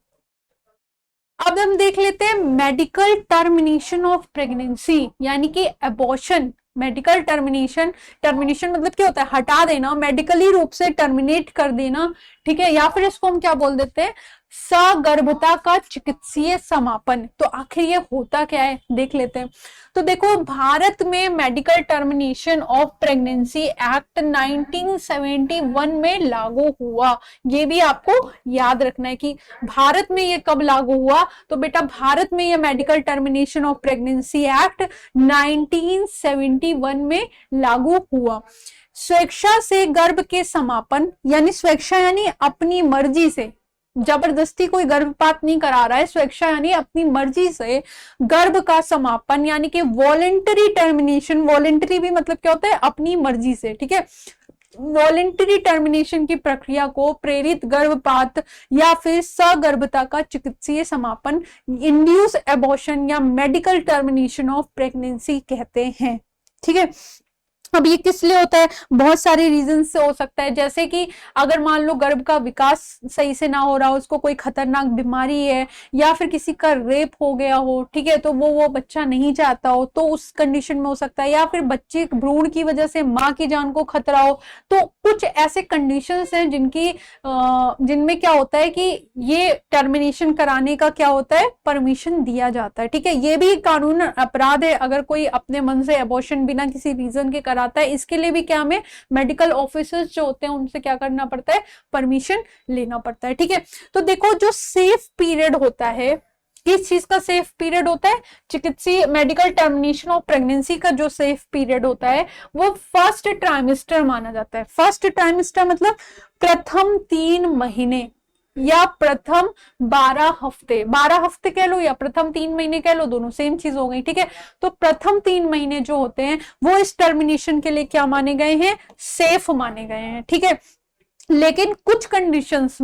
अब हम देख लेते हैं मेडिकल टर्मिनेशन ऑफ प्रेगनेंसी, यानी कि अबॉर्शन। मेडिकल टर्मिनेशन, टर्मिनेशन मतलब क्या होता है, हटा देना, मेडिकली रूप से टर्मिनेट कर देना, ठीक है। या फिर इसको हम क्या बोल देते हैं, सगर्भता का चिकित्सीय समापन। तो आखिर ये होता क्या है, देख लेते हैं। तो देखो भारत में medical termination of pregnancy act 1971 में लागू हुआ। ये भी आपको याद रखना है कि भारत में ये कब लागू हुआ, तो बेटा भारत में ये medical termination of pregnancy act 1971 में लागू हुआ। स्वेच्छा से गर्भ के समापन, यानी स्वेच्छा यानी अपनी मर्जी से, जबरदस्ती कोई गर्भपात नहीं करा रहा है, स्वेच्छा यानी अपनी मर्जी से गर्भ का समापन, यानी कि वॉलेंटरी टर्मिनेशन। वॉलेंटरी भी मतलब क्या होता है, अपनी मर्जी से, ठीक है। वॉलेंटरी टर्मिनेशन की प्रक्रिया को प्रेरित गर्भपात या फिर सगर्भता का चिकित्सीय समापन, इंड्यूस एबॉर्शन या मेडिकल टर्मिनेशन ऑफ प्रेगनेंसी कहते हैं, ठीक है। अब ये किस लिए होता है, बहुत सारे रीजन से हो सकता है, जैसे कि अगर मान लो गर्भ का विकास सही से ना हो रहा हो, उसको कोई खतरनाक बीमारी है, या फिर किसी का रेप हो गया हो, ठीक है, तो वो बच्चा नहीं चाहता हो, तो उस कंडीशन में हो सकता है, या फिर बच्चे भ्रूण की वजह से माँ की जान को खतरा हो। तो कुछ ऐसे कंडीशंस हैं जिनमें क्या होता है कि ये टर्मिनेशन कराने का क्या होता है, परमिशन दिया जाता है, ठीक है। ये भी कानून अपराध है अगर कोई अपने मन से एबॉर्शन बिना किसी रीजन के करा आता है। इसके लिए भी क्या हमें मेडिकल ऑफिसर्स जो होते हैं उनसे क्या करना पड़ता है, परमिशन लेना पड़ता है, ठीक है। तो देखो जो सेफ पीरियड होता है, किस चीज का सेफ पीरियड होता है, चिकित्सीय मेडिकल टर्मिनेशन ऑफ प्रेगनेंसी का जो सेफ पीरियड होता है वो फर्स्ट ट्राइमेस्टर माना जाता है। फर्स्ट ट्राइमेस्टर मतलब प्रथम 3 महीने, या प्रथम 12 हफ्ते, 12 हफ्ते कह लो या प्रथम 3 महीने कह लो, दोनों सेम चीज हो गई, ठीक है। तो प्रथम 3 महीने जो होते हैं वो इस टर्मिनेशन के लिए क्या माने गए हैं, सेफ माने गए हैं, ठीक है। लेकिन कुछ कंडीशंस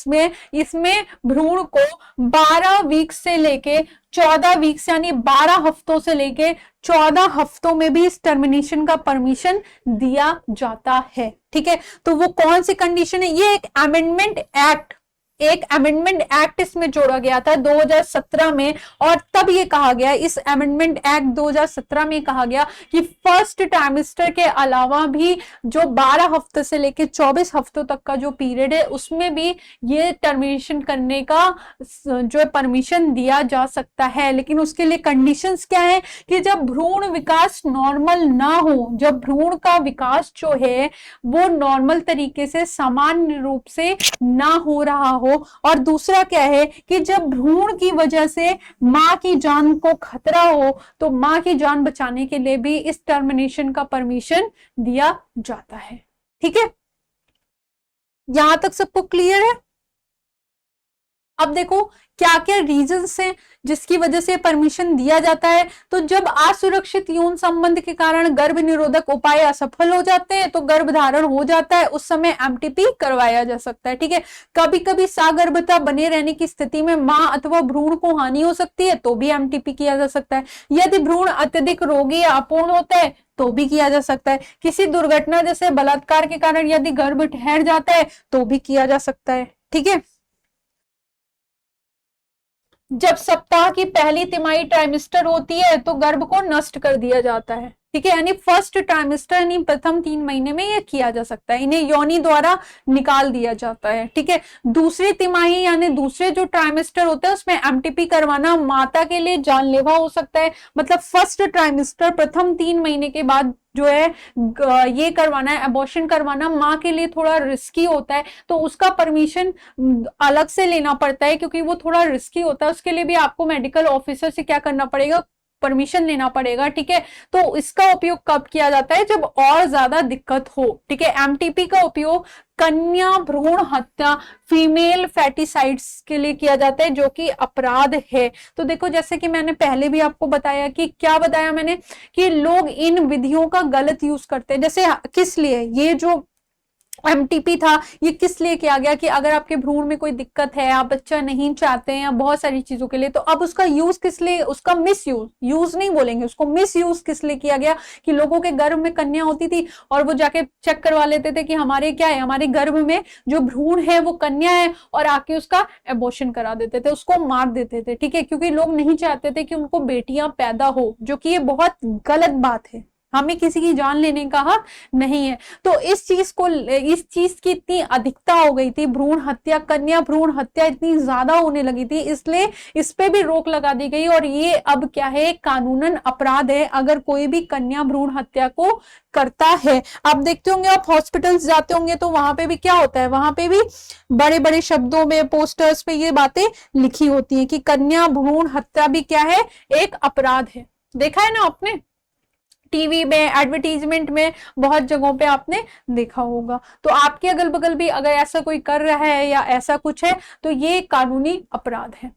में इसमें भ्रूण को 12 वीक से लेके 14 वीक्स यानी 12 हफ्तों से लेके 14 हफ्तों में भी इस टर्मिनेशन का परमिशन दिया जाता है, ठीक है। तो वो कौन सी कंडीशन है, ये एक अमेंडमेंट एक्ट इसमें जोड़ा गया था 2017 में, और तब ये कहा गया, इस अमेंडमेंट एक्ट 2017 में कहा गया कि फर्स्ट ट्राइमेस्टर के अलावा भी जो 12 हफ्ते से लेकर 24 हफ्तों तक का जो पीरियड है उसमें भी ये टर्मिनेशन करने का जो परमिशन दिया जा सकता है। लेकिन उसके लिए कंडीशंस क्या है कि जब भ्रूण विकास नॉर्मल ना हो, जब भ्रूण का विकास जो है वो नॉर्मल तरीके से सामान्य रूप से ना हो रहा हो, और दूसरा क्या है कि जब भ्रूण की वजह से मां की जान को खतरा हो तो मां की जान बचाने के लिए भी इस टर्मिनेशन का परमिशन दिया जाता है, ठीक है। यहां तक सबको क्लियर है। अब देखो क्या क्या रीजंस हैं जिसकी वजह से परमिशन दिया जाता है। तो जब असुरक्षित यौन संबंध के कारण गर्भ निरोधक उपाय असफल हो जाते हैं तो गर्भधारण हो जाता है, उस समय एमटीपी करवाया जा सकता है, ठीक है। कभी कभी सगर्भता बने रहने की स्थिति में मां अथवा भ्रूण को हानि हो सकती है तो भी एमटीपी किया जा सकता है। यदि भ्रूण अत्यधिक रोगी या अपूर्ण होता है तो भी किया जा सकता है। किसी दुर्घटना जैसे बलात्कार के कारण यदि गर्भ ठहर जाता है तो भी किया जा सकता है, ठीक है। जब सप्ताह की पहली तिमाही ट्राइमेस्टर होती है तो गर्भ को नष्ट कर दिया जाता है, ठीक है। यानी फर्स्ट ट्राइमेस्टर यानी प्रथम 3 महीने में यह किया जा सकता है, इन्हें योनि द्वारा निकाल दिया जाता है, ठीक है। दूसरी तिमाही यानी दूसरे जो ट्राइमेस्टर होता है उसमें एमटीपी करवाना माता के लिए जानलेवा हो सकता है। मतलब फर्स्ट ट्राइमेस्टर प्रथम 3 महीने के बाद जो है ये करवाना है, अबॉर्शन करवाना माँ के लिए थोड़ा रिस्की होता है, तो उसका परमिशन अलग से लेना पड़ता है क्योंकि वो थोड़ा रिस्की होता है। उसके लिए भी आपको मेडिकल ऑफिसर से क्या करना पड़ेगा, परमिशन लेना पड़ेगा, ठीक है। तो इसका उपयोग कब किया जाता है, जब और ज्यादा दिक्कत हो, ठीक है। एमटीपी का उपयोग कन्या भ्रूण हत्या फीमेल फैटिसाइड्स के लिए किया जाता है जो कि अपराध है। तो देखो जैसे कि मैंने पहले भी आपको बताया कि क्या बताया मैंने कि लोग इन विधियों का गलत यूज करते हैं। जैसे किस लिए ये जो एमटीपी था ये किस लिए किया गया कि अगर आपके भ्रूण में कोई दिक्कत है, आप बच्चा नहीं चाहते हैं या बहुत सारी चीजों के लिए, तो अब उसका यूज किस लिए, उसका मिस यूज नहीं बोलेंगे, उसको मिस यूज किस लिए किया गया कि लोगों के गर्भ में कन्या होती थी और वो जाके चेक करवा लेते थे कि हमारे क्या है, हमारे गर्भ में जो भ्रूण है वो कन्या है, और आके उसका एबॉर्शन करा देते थे, उसको मार देते थे, ठीक है। क्योंकि लोग नहीं चाहते थे कि उनको बेटियां पैदा हो, जो कि ये बहुत गलत बात है, हमें किसी की जान लेने का हक नहीं है। तो इस चीज की इतनी अधिकता हो गई थी, भ्रूण हत्या, कन्या भ्रूण हत्या इतनी ज्यादा होने लगी थी, इसलिए इस पे भी रोक लगा दी गई और ये अब क्या है, कानूनन अपराध है अगर कोई भी कन्या भ्रूण हत्या को करता है। आप देखते होंगे, आप हॉस्पिटल्स जाते होंगे तो वहां पे भी क्या होता है, वहां पे भी बड़े बड़े शब्दों में पोस्टर्स पे ये बातें लिखी होती है कि कन्या भ्रूण हत्या भी क्या है, एक अपराध है। देखा है ना आपने, टीवी में, एडवर्टीजमेंट में, बहुत जगहों पे आपने देखा होगा। तो आपके अगल बगल भी अगर ऐसा कोई कर रहा है या ऐसा कुछ है तो ये कानूनी अपराध है।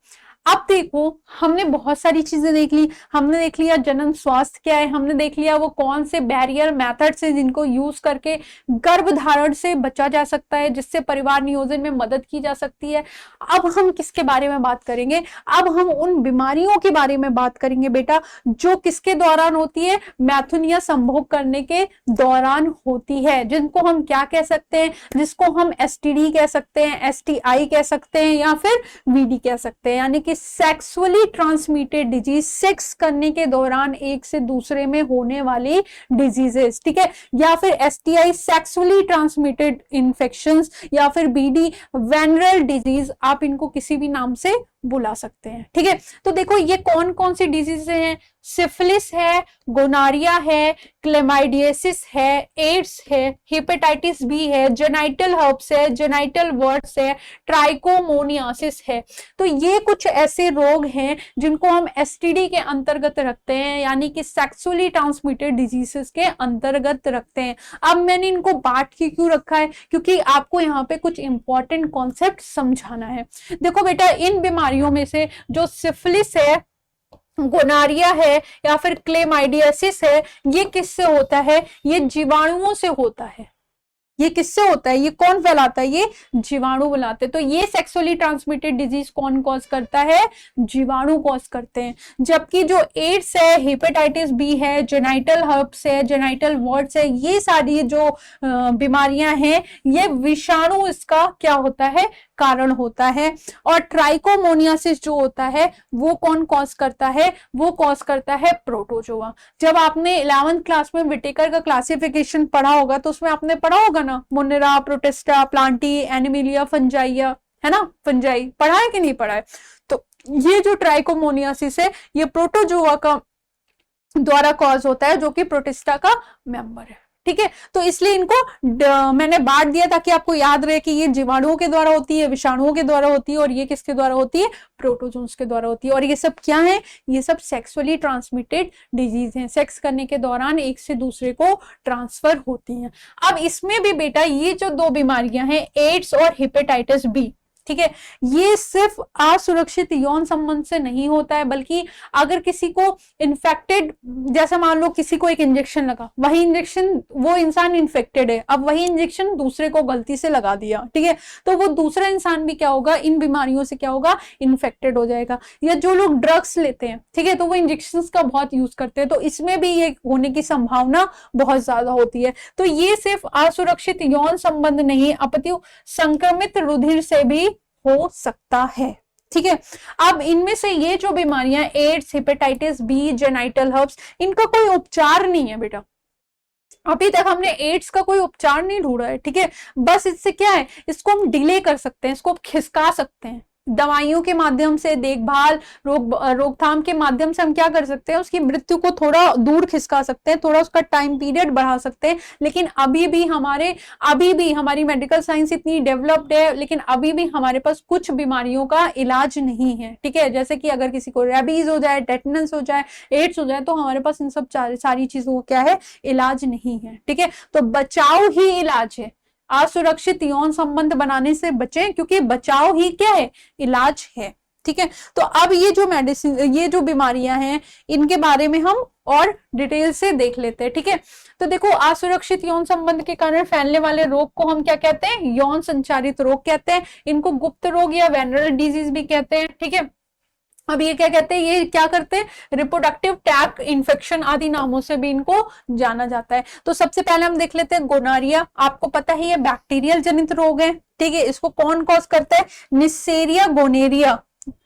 अब देखो हमने बहुत सारी चीजें देख ली, हमने देख लिया जनन स्वास्थ्य क्या है, हमने देख लिया वो कौन से बैरियर मेथड्स हैं जिनको यूज करके गर्भधारण से बचा जा सकता है, जिससे परिवार नियोजन में मदद की जा सकती है। अब हम किसके बारे में बात करेंगे, अब हम उन बीमारियों के बारे में बात करेंगे बेटा जो किसके दौरान होती है, मैथुन या संभोग करने के दौरान होती है, जिनको हम क्या कह सकते हैं, जिसको हम एसटीडी कह सकते हैं, एसटीआई कह सकते हैं या फिर वीडी कह सकते हैं, यानी कि सेक्सुअली ट्रांसमिटेड डिजीज, सेक्स करने के दौरान एक से दूसरे में होने वाली डिजीजेस, ठीक है। या फिर एसटीआई सेक्सुअली ट्रांसमिटेड इंफेक्शंस, या फिर बीडी वेनरल डिजीज, आप इनको किसी भी नाम से बुला सकते हैं। ठीक है, तो देखो ये कौन कौन सी डिजीज हैं, सिफिलिस है, गोनारिया है, क्लेमाइडियसिस है, एड्स है, हेपेटाइटिस बी है, जेनाइटल हर्प्स है, जेनाइटल वर्ट्स है, ट्राइकोमोनियासिस है। तो ये कुछ ऐसे रोग हैं जिनको हम एसटीडी के अंतर्गत रखते हैं, यानी कि सेक्सुअली ट्रांसमिटेड डिजीजेस के अंतर्गत रखते हैं। अब मैंने इनको बांट के क्यों रखा है, क्योंकि आपको यहाँ पे कुछ इंपॉर्टेंट कॉन्सेप्ट समझाना है। देखो बेटा, इन बीमारियों में से जो सिफिलिस है, गोनारिया है या फिर क्लेमाइडियसिस है, ये किससे होता है, ये जीवाणुओं से होता है। ये किससे होता है, ये कौन फैलाता है, ये जीवाणु फैलाते हैं। तो ये सेक्सुअली ट्रांसमिटेड डिजीज कौन कॉज करता है, जीवाणु कॉज करते हैं। जबकि जो एड्स है, हेपेटाइटिस बी है, जेनाइटल हर्प्स है, जेनाइटल वॉर्ट्स है, ये सारी जो बीमारियां हैं, ये विषाणु इसका क्या होता है, कारण होता है। और ट्राइकोमोनियासिस जो होता है वो कौन कॉज करता है, वो कॉज करता है प्रोटोजोआ। जब आपने 11th क्लास में विटेकर का क्लासिफिकेशन पढ़ा होगा तो उसमें आपने पढ़ा होगा ना, मोनेरा, प्रोटिस्टा, प्लांटी, एनिमिलिया, फंजाइया, है ना, फंजाई पढ़ा है कि नहीं पढ़ा है। तो ये जो ट्राइकोमोनियासिस है ये प्रोटोजोआ का द्वारा कॉज होता है, जो कि प्रोटिस्टा का मेंबर है। ठीक है, तो इसलिए इनको मैंने बांट दिया ताकि आपको याद रहे कि ये जीवाणुओं के द्वारा होती है, विषाणुओं के द्वारा होती है, और ये किसके द्वारा होती है, प्रोटोजोन्स के द्वारा होती है। और ये सब क्या है, ये सब सेक्सुअली ट्रांसमिटेड डिजीज हैं, सेक्स करने के दौरान एक से दूसरे को ट्रांसफर होती हैं। अब इसमें भी बेटा ये जो दो बीमारियां हैं, एड्स और हेपेटाइटिस बी, ठीक है, ये सिर्फ असुरक्षित यौन संबंध से नहीं होता है, बल्कि अगर किसी को इन्फेक्टेड, जैसे मान लो किसी को एक इंजेक्शन लगा, वही इंजेक्शन, वो इंसान इन्फेक्टेड है, अब वही इंजेक्शन दूसरे को गलती से लगा दिया, ठीक है, तो वो दूसरा इंसान भी क्या होगा, इन बीमारियों से क्या होगा, इन्फेक्टेड हो जाएगा। या जो लोग ड्रग्स लेते हैं, ठीक है, तो वो इंजेक्शन का बहुत यूज करते हैं, तो इसमें भी ये होने की संभावना बहुत ज्यादा होती है। तो ये सिर्फ असुरक्षित यौन संबंध नहीं, अपितु संक्रमित रुधिर से भी हो सकता है। ठीक है, अब इनमें से ये जो बीमारियां, AIDS, hepatitis B, genital herpes, इनका कोई उपचार नहीं है बेटा। अभी तक हमने एड्स का कोई उपचार नहीं ढूंढा है। ठीक है, बस इससे क्या है, इसको हम डिले कर सकते हैं, इसको खिसका सकते हैं, दवाइयों के माध्यम से, देखभाल, रोकथाम के माध्यम से हम क्या कर सकते हैं, उसकी मृत्यु को थोड़ा दूर खिसका सकते हैं, थोड़ा उसका टाइम पीरियड बढ़ा सकते हैं। लेकिन अभी भी हमारी मेडिकल साइंस इतनी डेवलप्ड है, लेकिन अभी भी हमारे पास कुछ बीमारियों का इलाज नहीं है। ठीक है, जैसे कि अगर किसी को रेबीज हो जाए, टेटनस हो जाए, एड्स हो जाए, तो हमारे पास इन सब सारी चीजों का क्या है, इलाज नहीं है। ठीक है, तो बचाव ही इलाज है। असुरक्षित यौन संबंध बनाने से बचें, क्योंकि बचाव ही क्या है, इलाज है। ठीक है, तो अब ये जो मेडिसिन, ये जो बीमारियां हैं, इनके बारे में हम और डिटेल से देख लेते हैं। ठीक है, तो देखो, असुरक्षित यौन संबंध के कारण फैलने वाले रोग को हम क्या कहते हैं, यौन संचारित रोग कहते हैं। इनको गुप्त रोग या वेनरल डिजीज भी कहते हैं। ठीक है, अब ये क्या कहते हैं, ये क्या करते हैं, रिप्रोडक्टिव ट्रैक्ट इन्फेक्शन आदि नामों से भी इनको जाना जाता है। तो सबसे पहले हम देख लेते हैं गोनारिया। आपको पता है ये बैक्टीरियल जनित रोग है। ठीक है, इसको कौन कॉज करता है, निस्सेरिया गोनेरिया।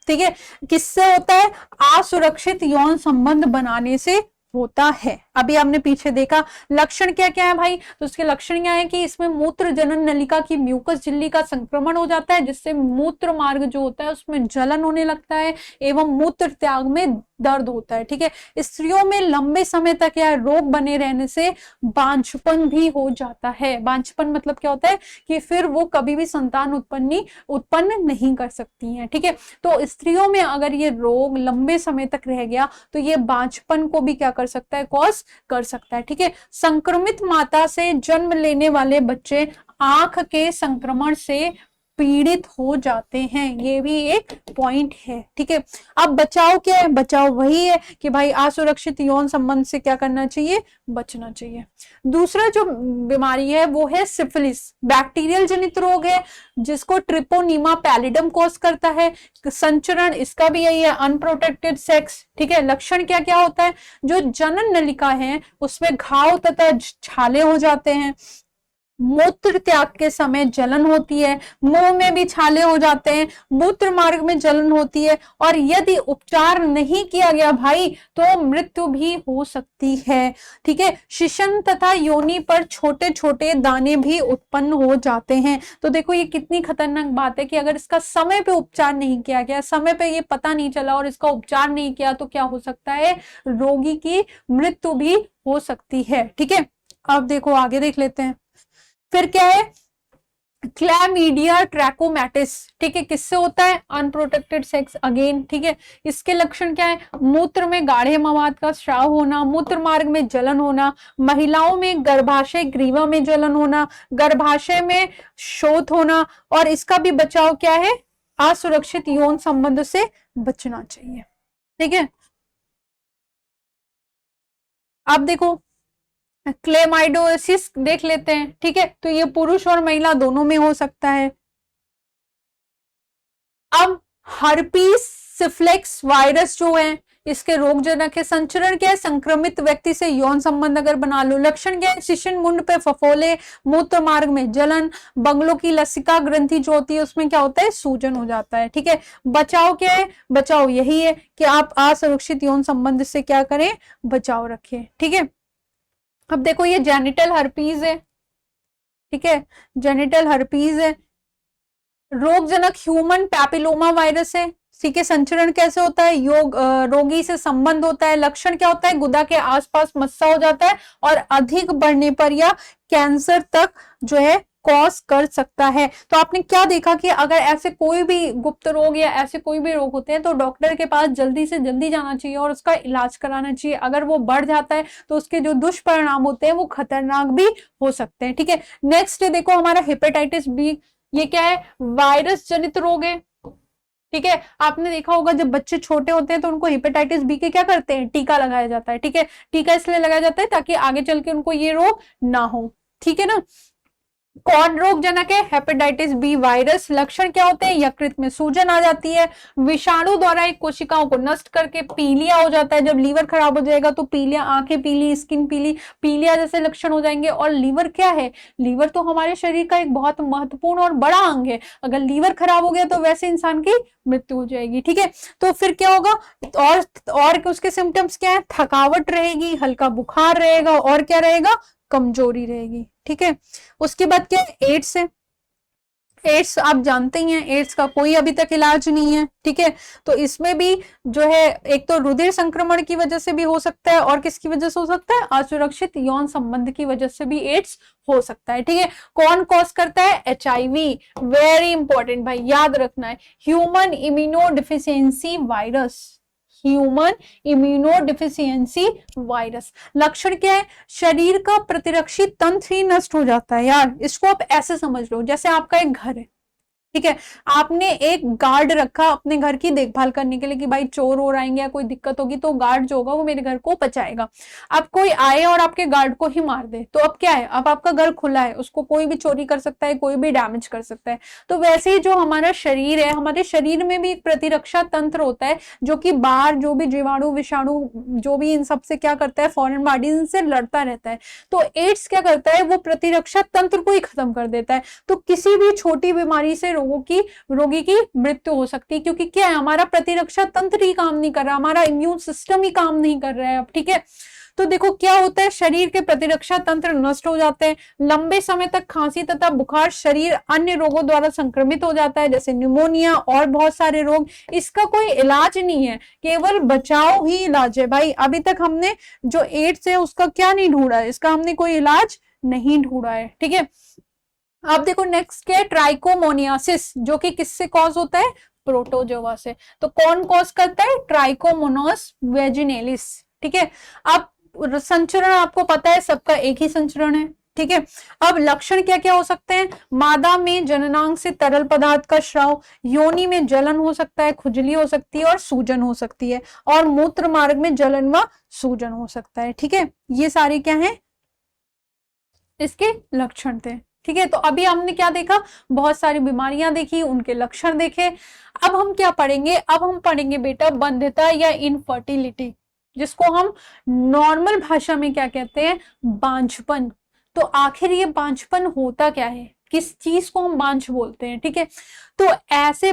ठीक है, किससे होता है, असुरक्षित यौन संबंध बनाने से होता है। अभी हमने पीछे देखा लक्षण क्या क्या है भाई, तो उसके लक्षण क्या है कि इसमें मूत्र जनन नलिका की म्यूकस झिल्ली का संक्रमण हो जाता है, जिससे मूत्र मार्ग जो होता है उसमें जलन होने लगता है एवं मूत्र त्याग में दर्द होता है। ठीक है, स्त्रियों में लंबे समय तक यह रोग बने रहने से बांझपन भी हो जाता है। बांझपन मतलब क्या होता है कि फिर वो कभी भी संतान उत्पन्न नहीं कर सकती हैं। ठीक है, तो स्त्रियों में अगर ये रोग लंबे समय तक रह गया तो ये बांझपन को भी क्या कर सकता है, कॉज कर सकता है। ठीक है, संक्रमित माता से जन्म लेने वाले बच्चे आंख के संक्रमण से पीड़ित हो जाते हैं, ये भी एक पॉइंट है। ठीक है, अब बचाव क्या है, बचाव वही है कि भाई असुरक्षित यौन संबंध से क्या करना चाहिए, बचना चाहिए। दूसरा जो बीमारी है वो है सिफिलिस, बैक्टीरियल जनित रोग है, जिसको ट्रिपोनीमा पैलिडम कॉज करता है। संचरण इसका भी यही है, अनप्रोटेक्टेड सेक्स। ठीक है, लक्षण क्या क्या होता है, जो जनन नलिका है उसमें घाव तथा छाले हो जाते हैं, मूत्र त्याग के समय जलन होती है, मुंह में भी छाले हो जाते हैं, मूत्र मार्ग में जलन होती है, और यदि उपचार नहीं किया गया भाई तो मृत्यु भी हो सकती है। ठीक है, शिशन तथा योनि पर छोटे छोटे दाने भी उत्पन्न हो जाते हैं। तो देखो ये कितनी खतरनाक बात है कि अगर इसका समय पे उपचार नहीं किया गया, समय पे ये पता नहीं चला और इसका उपचार नहीं किया तो क्या हो सकता है, रोगी की मृत्यु भी हो सकती है। ठीक है, अब देखो आगे देख लेते हैं। फिर क्या है, क्लैमीडिया ट्रैकोमैटिस। ठीक है, किससे होता है, अनप्रोटेक्टेड सेक्स अगेन। ठीक है, इसके लक्षण क्या है, मूत्र में गाढ़े मवाद का स्राव होना, मूत्र मार्ग में जलन होना, महिलाओं में गर्भाशय ग्रीवा में जलन होना, गर्भाशय में शोथ होना, और इसका भी बचाव क्या है, असुरक्षित यौन संबंध से बचना चाहिए। ठीक है, अब देखो क्लेमाइडोसिस देख लेते हैं। ठीक है, तो ये पुरुष और महिला दोनों में हो सकता है। अब हर्पीस सिफ्लेक्स वायरस जो है, इसके रोगजनक है। संचरण क्या है, संक्रमित व्यक्ति से यौन संबंध अगर बना लो। लक्षण क्या है, शिशन मुंड पे फफोले, मूत्र मार्ग में जलन, बंगलों की लसिका ग्रंथि जो होती है उसमें क्या होता है, सूजन हो जाता है। ठीक है, बचाव क्या है, बचाव यही है कि आप असुरक्षित यौन संबंध से क्या करें, बचाव रखें। ठीक है, अब देखो ये जेनिटल हर्पीज है। ठीक है, जेनिटल हर्पीज है, रोगजनक ह्यूमन पैपिलोमा वायरस है। ठीक है, संचरण कैसे होता है, रोगी से संबंध होता है। लक्षण क्या होता है, गुदा के आसपास मस्सा हो जाता है और अधिक बढ़ने पर या कैंसर तक जो है कॉज कर सकता है। तो आपने क्या देखा कि अगर ऐसे कोई भी गुप्त रोग या ऐसे कोई भी रोग होते हैं तो डॉक्टर के पास जल्दी से जल्दी जाना चाहिए और उसका इलाज कराना चाहिए। अगर वो बढ़ जाता है तो उसके जो दुष्परिणाम होते हैं वो खतरनाक भी हो सकते हैं। ठीक है, नेक्स्ट देखो हमारा हेपेटाइटिस बी। ये क्या है, वायरस जनित रोग है। ठीक है, आपने देखा होगा जब बच्चे छोटे होते हैं तो उनको हेपेटाइटिस बी के क्या करते हैं, टीका लगाया जाता है। ठीक है, टीका इसलिए लगाया जाता है ताकि आगे चल के उनको ये रोग ना हो। ठीक है ना, कौन रोगजनक है, हेपेटाइटिस बी वायरस। लक्षण क्या होते हैं, यकृत में सूजन आ जाती है, विषाणु द्वारा एक कोशिकाओं को नष्ट करके पीलिया हो जाता है। जब लीवर खराब हो जाएगा तो पीलिया, आंखें पीली, स्किन पीली, पीलिया जैसे लक्षण हो जाएंगे। और लीवर क्या है, लीवर तो हमारे शरीर का एक बहुत महत्वपूर्ण और बड़ा अंग है, अगर लीवर खराब हो गया तो वैसे इंसान की मृत्यु हो जाएगी। ठीक है, तो फिर क्या होगा, और उसके सिम्टम्स क्या है, थकावट रहेगी, हल्का बुखार रहेगा, और क्या रहेगा, कमजोरी रहेगी। ठीक है, उसके बाद क्या है, एड्स है। एड्स आप जानते ही हैं, एड्स का कोई अभी तक इलाज नहीं है। ठीक है, तो इसमें भी जो है एक तो रुधिर संक्रमण की वजह से भी हो सकता है, और किसकी वजह से हो सकता है, असुरक्षित यौन संबंध की वजह से भी एड्स हो सकता है। ठीक है, कौन कॉज करता है, एचआईवी। वेरी इंपॉर्टेंट भाई, याद रखना है, human immuno deficiency virus, human immunodeficiency virus. लक्षण क्या है, शरीर का प्रतिरक्षी तंत्र ही नष्ट हो जाता है। यार इसको आप ऐसे समझ लो जैसे आपका एक घर है। ठीक है, आपने एक गार्ड रखा अपने घर की देखभाल करने के लिए कि भाई चोर और आएंगे या कोई दिक्कत होगी तो गार्ड जो होगा वो मेरे घर को बचाएगा। अब कोई आए और आपके गार्ड को ही मार दे तो अब क्या है, अब आपका घर खुला है, उसको कोई भी चोरी कर सकता है, कोई भी डैमेज कर सकता है। तो वैसे ही जो हमारा शरीर है, हमारे शरीर में भी एक प्रतिरक्षा तंत्र होता है जो कि बाहर जो भी जीवाणु विषाणु जो भी इन सब से क्या करता है, फॉरेन बॉडीज से लड़ता रहता है। तो एड्स क्या करता है, वो प्रतिरक्षा तंत्र को ही खत्म कर देता है। तो किसी भी छोटी बीमारी से रोगी की मृत्यु हो सकती है, क्योंकि क्या है, हमारा प्रतिरक्षा तंत्र ही काम नहीं कर रहा, हमारा इम्यून सिस्टम ही काम नहीं कर रहा है अब। ठीक है, तो देखो क्या होता है, शरीर के प्रतिरक्षा तंत्र नष्ट हो जाते हैं, लंबे समय तक खांसी तथा बुखार, शरीर अन्य रोगों द्वारा संक्रमित हो जाता है जैसे न्यूमोनिया और बहुत सारे रोग। इसका कोई इलाज नहीं है, केवल बचाव ही इलाज है भाई। अभी तक हमने जो एड्स है उसका क्या नहीं ढूंढा है, इसका हमने कोई इलाज नहीं ढूंढा है। ठीक है, अब देखो नेक्स्ट क्या है, ट्राइकोमोनियासिस, जो कि किससे कॉज होता है, प्रोटोजोआ से। तो कौन कॉज करता है, ट्राइकोमोनास वेजिनेलिस। ठीक है, अब संचरण आपको पता है सबका एक ही संचरण है। ठीक है, अब लक्षण क्या क्या हो सकते हैं, मादा में जननांग से तरल पदार्थ का स्राव, योनि में जलन हो सकता है, खुजली हो सकती है और सूजन हो सकती है, और मूत्र मार्ग में जलन व सूजन हो सकता है। ठीक है, ये सारे क्या है, इसके लक्षण थे। ठीक है, तो अभी हमने क्या देखा, बहुत सारी बीमारियां देखी, उनके लक्षण देखे। अब हम क्या पढ़ेंगे, अब हम पढ़ेंगे बेटा बंध्यता या इनफर्टिलिटी, जिसको हम नॉर्मल भाषा में क्या कहते हैं, बांझपन। तो आखिर ये बांझपन होता क्या है, किस चीज को हम बांझ बोलते हैं, ठीक है। तो ऐसे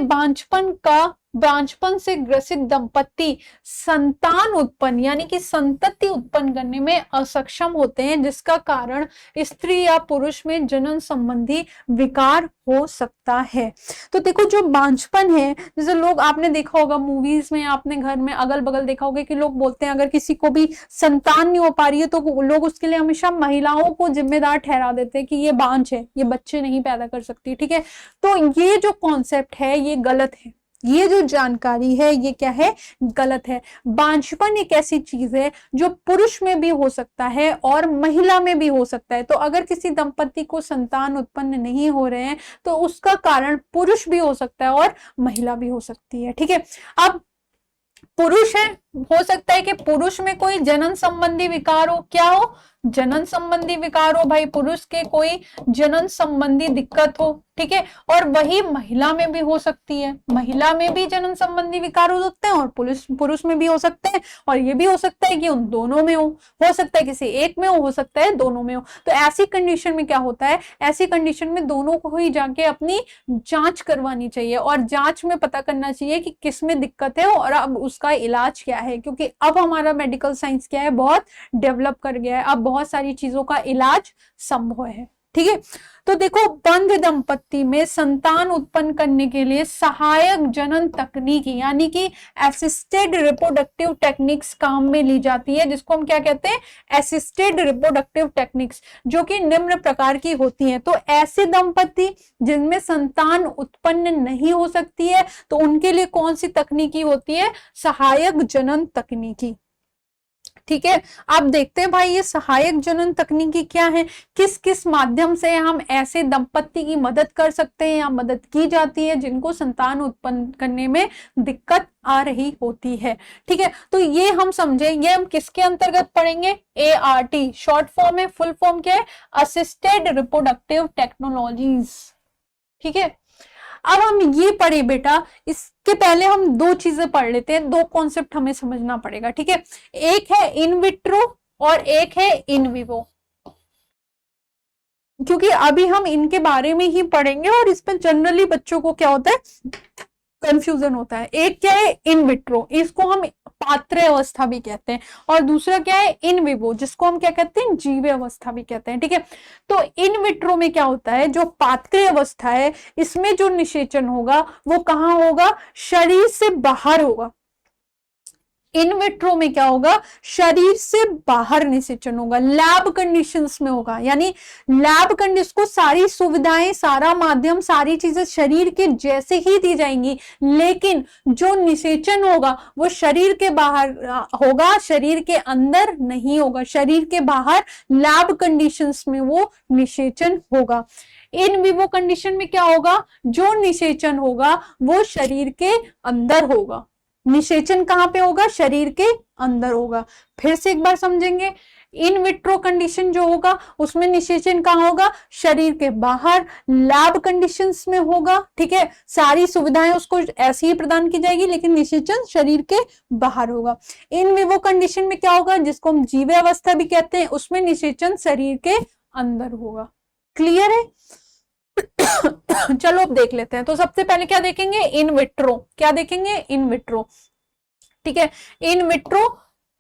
बांझपन से ग्रसित दंपत्ति संतान उत्पन्न यानी कि संतति उत्पन्न करने में असक्षम होते हैं, जिसका कारण स्त्री या पुरुष में जनन संबंधी विकार हो सकता है। तो देखो जो बांझपन है, जैसे लोग आपने देखा होगा मूवीज में, आपने घर में अगल बगल देखा होगा कि लोग बोलते हैं अगर किसी को भी संतान नहीं हो पा रही है तो लोग उसके लिए हमेशा महिलाओं को जिम्मेदार ठहरा देते हैं कि ये बांझ है, ये बच्चे नहीं पैदा कर सकती, ठीक है। तो ये जो कॉन्सेप्ट है ये गलत है, ये जो जानकारी है ये क्या है, गलत है। बांझपन एक ऐसी चीज है जो पुरुष में भी हो सकता है और महिला में भी हो सकता है। तो अगर किसी दंपति को संतान उत्पन्न नहीं हो रहे हैं तो उसका कारण पुरुष भी हो सकता है और महिला भी हो सकती है, ठीक है। अब पुरुष है, हो सकता है कि पुरुष में कोई जनन संबंधी विकार हो, क्या हो, जनन संबंधी विकार हो, भाई पुरुष के कोई जनन संबंधी दिक्कत हो, ठीक है। और वही महिला में भी हो सकती है, महिला में भी जनन संबंधी विकार हो सकते हैं और पुरुष में भी हो सकते हैं, और ये भी हो सकता है कि उन दोनों में हो सकता है किसी एक में हो सकता है दोनों में हो। तो ऐसी कंडीशन में क्या होता है, ऐसी कंडीशन में दोनों को ही जाके अपनी जांच करवानी चाहिए और जांच में पता करना चाहिए कि किस में दिक्कत है और अब उसका इलाज क्या है, क्योंकि अब हमारा मेडिकल साइंस क्या है, बहुत डेवलप कर गया है, अब बहुत सारी चीजों का इलाज संभव है, ठीक है। तो देखो बंध दंपत्ति में संतान उत्पन्न करने के लिए सहायक जनन तकनीकी यानी कि असिस्टेड रिप्रोडक्टिव टेक्निक्स काम में ली जाती है, जिसको हम क्या कहते हैं, असिस्टेड रिप्रोडक्टिव टेक्निक्स, जो कि निम्न प्रकार की होती हैं। तो ऐसे दंपत्ति जिनमें संतान उत्पन्न नहीं हो सकती है तो उनके लिए कौन सी तकनीकी होती है, सहायक जनन तकनीकी, ठीक है। अब देखते हैं भाई ये सहायक जनन तकनीकी क्या है, किस किस माध्यम से हम ऐसे दंपत्ति की मदद कर सकते हैं या मदद की जाती है जिनको संतान उत्पन्न करने में दिक्कत आ रही होती है, ठीक है। तो ये हम समझे, ये हम किसके अंतर्गत पढ़ेंगे, ART शॉर्ट फॉर्म है, फुल फॉर्म क्या है, असिस्टेड रिप्रोडक्टिव टेक्नोलॉजीज, ठीक है। अब हम ये पढ़े बेटा, इसके पहले हम दो चीजें पढ़ लेते हैं, दो कॉन्सेप्ट हमें समझना पड़ेगा, ठीक है। एक है इन विट्रो और एक है इन विवो, क्योंकि अभी हम इनके बारे में ही पढ़ेंगे और इस पर जनरली बच्चों को क्या होता है, कंफ्यूजन होता है। एक क्या है इन विट्रो, इसको हम पात्र अवस्था भी कहते हैं, और दूसरा क्या है इन विवो, जिसको हम क्या कहते हैं, जीव अवस्था भी कहते हैं, ठीक है। तो इन विट्रो में क्या होता है, जो पात्र अवस्था है इसमें जो निषेचन होगा वो कहाँ होगा, शरीर से बाहर होगा। इन विट्रो में क्या होगा, शरीर से बाहर निषेचन होगा, लैब कंडीशंस में होगा, यानी लैब कंडीशन को सारी सुविधाएं, सारा माध्यम, सारी चीजें शरीर के जैसे ही दी जाएंगी, लेकिन जो निषेचन होगा वो शरीर के बाहर होगा, शरीर के अंदर नहीं होगा, शरीर के बाहर लैब कंडीशंस में वो निषेचन होगा। इन विवो कंडीशन में क्या होगा, जो निषेचन होगा वो शरीर के अंदर होगा, निषेचन कहां पे होगा, शरीर के अंदर होगा। फिर से एक बार समझेंगे, इन विट्रो कंडीशन जो होगा उसमें निषेचन कहां होगा, शरीर के बाहर, लैब कंडीशंस में होगा, ठीक है, सारी सुविधाएं उसको ऐसी ही प्रदान की जाएगी लेकिन निषेचन शरीर के बाहर होगा। इन विवो कंडीशन में क्या होगा, जिसको हम जीव अवस्था भी कहते हैं, उसमें निषेचन शरीर के अंदर होगा। क्लियर है? चलो अब देख लेते हैं। तो सबसे पहले क्या देखेंगे, इन विट्रो, क्या देखेंगे, इन विट्रो, ठीक है। इन विट्रो,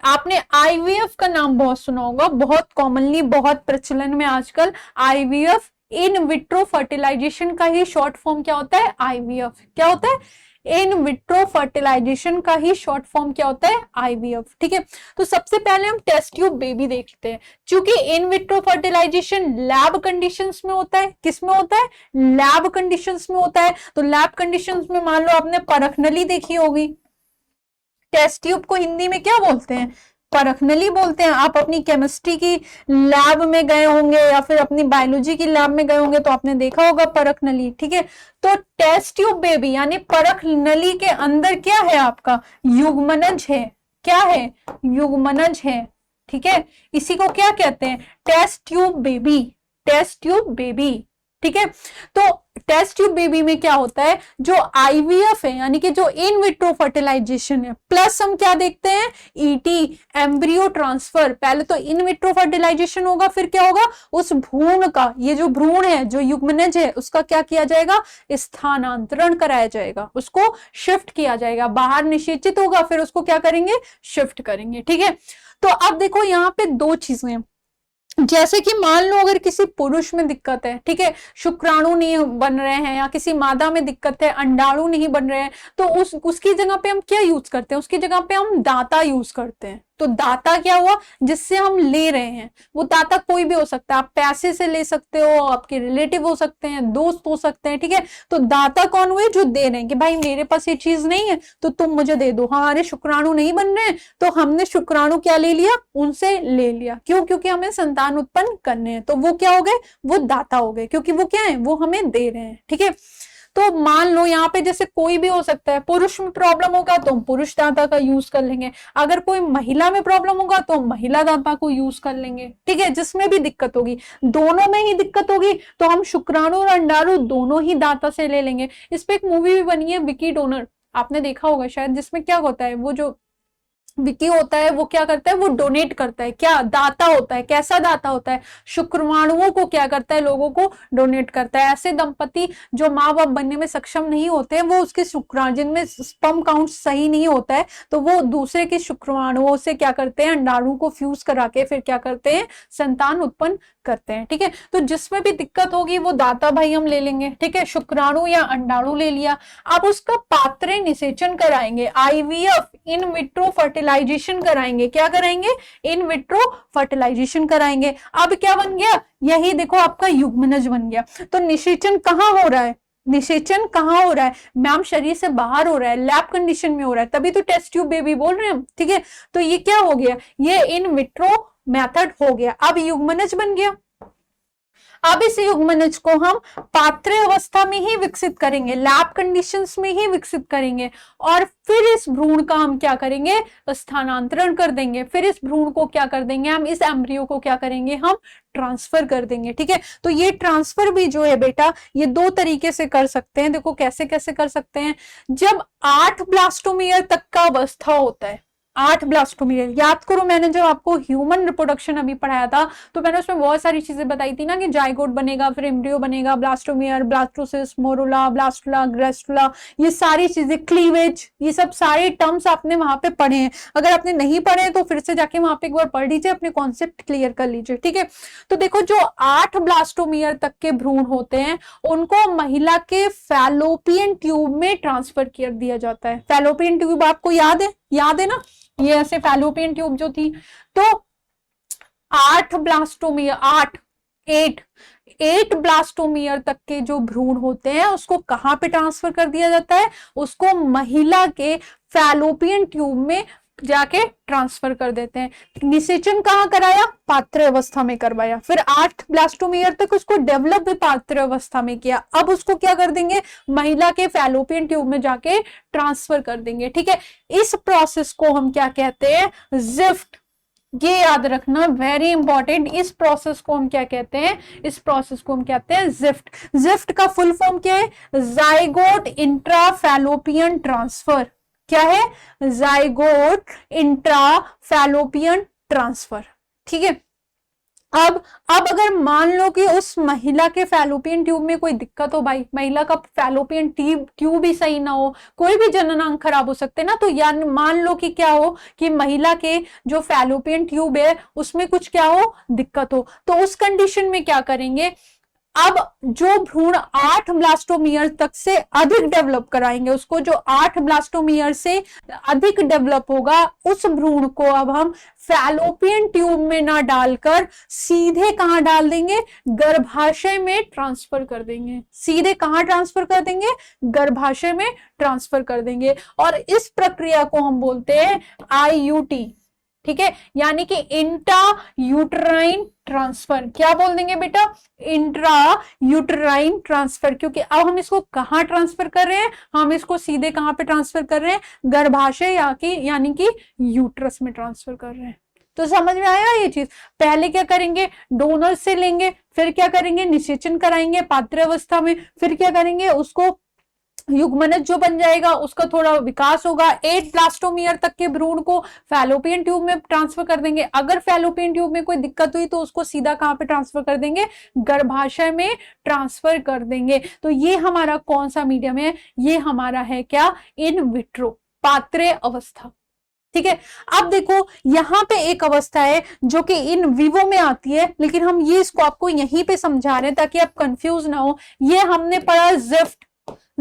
आपने आईवीएफ का नाम बहुत सुना होगा, बहुत कॉमनली, बहुत प्रचलन में आजकल आईवीएफ, इन विट्रो फर्टिलाइजेशन का ही शॉर्ट फॉर्म क्या होता है, आईवीएफ। क्या होता है, इन विट्रो फर्टिलाइजेशन का ही शॉर्ट फॉर्म क्या होता है, आईवीएफ, ठीक है। तो सबसे पहले हम टेस्ट ट्यूब बेबी देखते हैं। क्योंकि in vitro fertilization lab conditions में होता है, किस में होता है, लैब कंडीशंस में होता है। तो लैब कंडीशंस में मान लो आपने परखनली देखी होगी, टेस्ट ट्यूब को हिंदी में क्या बोलते हैं, परखनली बोलते हैं। आप अपनी केमिस्ट्री की लैब में गए होंगे या फिर अपनी बायोलॉजी की लैब में गए होंगे तो आपने देखा होगा परखनली, ठीक है। तो टेस्ट ट्यूब बेबी यानी परखनली के अंदर क्या है, आपका युग्मनज है, क्या है, युग्मनज है, ठीक है। इसी को क्या कहते हैं, test tube baby, test tube baby, ठीक है। तो टेस्ट ट्यूब बेबी में क्या होता है, जो आईवीएफ है यानी कि जो इन विट्रो फर्टिलाइजेशन है, प्लस हम क्या देखते हैं, ईटी एम्ब्रियो ट्रांसफर। पहले तो इन विट्रो फर्टिलाइजेशन होगा, फिर क्या होगा, उस भ्रूण का, ये जो भ्रूण है, जो युग्मनज है, उसका क्या किया जाएगा, स्थानांतरण कराया जाएगा, उसको शिफ्ट किया जाएगा, बाहर निषेचित होगा, फिर उसको क्या करेंगे, शिफ्ट करेंगे। ठीक है। तो अब देखो यहाँ पे दो चीजें, जैसे कि मान लो अगर किसी पुरुष में दिक्कत है, ठीक है, शुक्राणु नहीं बन रहे हैं, या किसी मादा में दिक्कत है, अंडाणु नहीं बन रहे हैं, तो उसकी जगह पे हम क्या यूज करते हैं, उसकी जगह पे हम दाता यूज करते हैं। तो दाता क्या हुआ, जिससे हम ले रहे हैं, वो दाता कोई भी हो सकता है, आप पैसे से ले सकते हो, आपके रिलेटिव हो सकते हैं, दोस्त हो सकते हैं। ठीक है। तो दाता कौन हुए, जो दे रहे हैं कि भाई मेरे पास ये चीज नहीं है तो तुम मुझे दे दो, हमारे शुक्राणु नहीं बन रहे हैं तो हमने शुक्राणु क्या ले लिया, उनसे ले लिया। क्यों, क्योंकि हमें संतान उत्पन्न करने हैं, तो वो क्या हो गए, वो दाता हो गए, क्योंकि वो क्या है, वो हमें दे रहे हैं। ठीक है। तो मान लो यहाँ पे जैसे कोई भी हो सकता है, पुरुष में प्रॉब्लम होगा तो हम पुरुष दाता का यूज कर लेंगे, अगर कोई महिला में प्रॉब्लम होगा तो हम महिला दाता को यूज कर लेंगे। ठीक है। जिसमें भी दिक्कत होगी, दोनों में ही दिक्कत होगी तो हम शुक्राणु और अंडाणु दोनों ही दाता से ले लेंगे। इस पे एक मूवी भी बनी है विकी डोनर, आपने देखा होगा शायद, जिसमें क्या होता है, वो जो विकी होता है वो क्या करता है, वो डोनेट करता है, क्या दाता होता है, कैसा दाता होता है, शुक्रवाणुओं को क्या करता है, लोगों को डोनेट करता है। ऐसे दंपति जो माँ बाप बनने में सक्षम नहीं होते हैं, वो उसके शुक्राणु, जिनमें स्पर्म काउंट सही नहीं होता है, तो वो दूसरे के शुक्रवाणुओं से क्या करते हैं, अंडाणु को फ्यूज करा के फिर क्या करते हैं, संतान उत्पन्न करते हैं। ठीक है। तो जिसमें भी दिक्कत होगी वो दाता भाई हम ले लेंगे। ठीक है। शुक्राणु या अंडाणु ले लिया, अब उसका पात्रे निषेचन कराएंगे, आईवीएफ इन विट्रो फर्टिलाइजेशन कराएंगे। क्या कराएंगे, इन विट्रो फर्टिलाइजेशन कराएंगे। अब क्या बन गया, यही देखो आपका युग्मनज बन गया। तो निषेचन कहाँ हो रहा है, निषेचन कहाँ हो रहा है, मैम शरीर से बाहर हो रहा है, लैब कंडीशन में हो रहा है, तभी तो टेस्ट ट्यूब बेबी बोल रहे हैं हम। ठीक है। तो ये क्या हो गया, ये इन विट्रो मेथड हो गया, अब युग्मनज बन गया। अब इस युग्मनज को हम पात्र अवस्था में ही विकसित करेंगे, लैब कंडीशंस में ही विकसित करेंगे, और फिर इस भ्रूण का हम क्या करेंगे, स्थानांतरण कर देंगे। फिर इस भ्रूण को क्या कर देंगे, हम इस एम्ब्रियो को क्या करेंगे, हम ट्रांसफर कर देंगे। ठीक है। तो ये ट्रांसफर भी जो है बेटा, ये दो तरीके से कर सकते हैं। देखो कैसे कैसे कर सकते हैं, जब 8 ब्लास्टोमियर तक का अवस्था होता है, 8 ब्लास्टोमियर, याद करो मैंने जब आपको ह्यूमन रिप्रोडक्शन अभी पढ़ाया था तो मैंने उसमें बहुत सारी चीजें बताई थी ना, कि जाइगोट बनेगा, फिर एम्ब्रियो बनेगा, ब्लास्टोमियर, ब्लास्टोसिस, मोरुला, ब्लास्टुला, ग्रेस्टुला, ये सारी चीजें, क्लीवेज, ये सब सारे टर्म्स आपने वहां पे पढ़े हैं। अगर आपने नहीं पढ़े तो फिर से जाके वहां पे एक बार पढ़ लीजिए, अपने कॉन्सेप्ट क्लियर कर लीजिए। ठीक है। तो देखो जो 8 ब्लास्टोमियर तक के भ्रूण होते हैं उनको महिला के फैलोपियन ट्यूब में ट्रांसफर कर दिया जाता है। फैलोपियन ट्यूब आपको याद है, याद है ना, ये ऐसे फैलोपियन ट्यूब जो थी। तो 8 ब्लास्टोमियर, 8 ब्लास्टोमियर तक के जो भ्रूण होते हैं उसको कहां पे ट्रांसफर कर दिया जाता है, उसको महिला के फैलोपियन ट्यूब में जाके ट्रांसफर कर देते हैं। निषेचन कहाँ कराया, पात्र अवस्था में करवाया, फिर 8 ब्लास्टोमियर तक उसको डेवलप भी पात्र अवस्था में किया। अब उसको क्या कर देंगे, महिला के फैलोपियन ट्यूब में जाके ट्रांसफर कर देंगे। ठीक है। इस प्रोसेस को हम क्या कहते हैं, जिफ्ट। ये याद रखना, वेरी इंपॉर्टेंट। इस प्रोसेस को हम क्या कहते हैं, इस प्रोसेस को हम कहते हैं जिफ्ट। जिफ्ट का फुल फॉर्म क्या है, जाइगोट इंट्रा फैलोपियन ट्रांसफर। क्या है, जाइगोट इंट्रा फैलोपियन ट्रांसफर। ठीक है। अब अगर मान लो कि उस महिला के फैलोपियन ट्यूब में कोई दिक्कत हो, भाई महिला का फैलोपियन ट्यूब ही सही ना हो, कोई भी जननांग खराब हो सकते हैं ना, तो यानी मान लो कि क्या हो कि महिला के जो फैलोपियन ट्यूब है उसमें कुछ क्या हो, दिक्कत हो, तो उस कंडीशन में क्या करेंगे, अब जो भ्रूण 8 ब्लास्टोमियर तक से अधिक डेवलप कराएंगे, उसको जो 8 ब्लास्टोमियर से अधिक डेवलप होगा, उस भ्रूण को अब हम फैलोपियन ट्यूब में ना डालकर सीधे कहां डाल देंगे, गर्भाशय में ट्रांसफर कर देंगे। सीधे कहां ट्रांसफर कर देंगे, गर्भाशय में ट्रांसफर कर देंगे। और इस प्रक्रिया को हम बोलते हैं IUT। ठीक है। यानी कि इंट्रा यूटराइन ट्रांसफर। क्या बोल देंगे बेटा, इंट्रा यूटराइन ट्रांसफर, क्योंकि अब हम इसको कहां ट्रांसफर कर रहे हैं, हम इसको सीधे कहां पे ट्रांसफर कर रहे हैं, गर्भाशय यानी कि यूट्रस में ट्रांसफर कर रहे हैं। तो समझ में आया ये चीज। पहले क्या करेंगे, डोनर से लेंगे, फिर क्या करेंगे, निषेचन कराएंगे पात्र अवस्था में, फिर क्या करेंगे, उसको युग्मनज जो बन जाएगा उसका थोड़ा विकास होगा, 8 ब्लास्टोमियर तक के भ्रूण को फैलोपियन ट्यूब में ट्रांसफर कर देंगे। अगर फैलोपियन ट्यूब में कोई दिक्कत हुई तो उसको सीधा कहां पे ट्रांसफर कर देंगे, गर्भाशय में ट्रांसफर कर देंगे। तो ये हमारा कौन सा मीडियम है, ये हमारा है क्या, इन विट्रो, पात्रे अवस्था। ठीक है, अब देखो यहां पे एक अवस्था है जो कि इन विवो में आती है, लेकिन हम ये इसको आपको यहीं पे समझा रहे हैं ताकि आप कंफ्यूज ना हो। ये हमने पढ़ा जिफ्ट,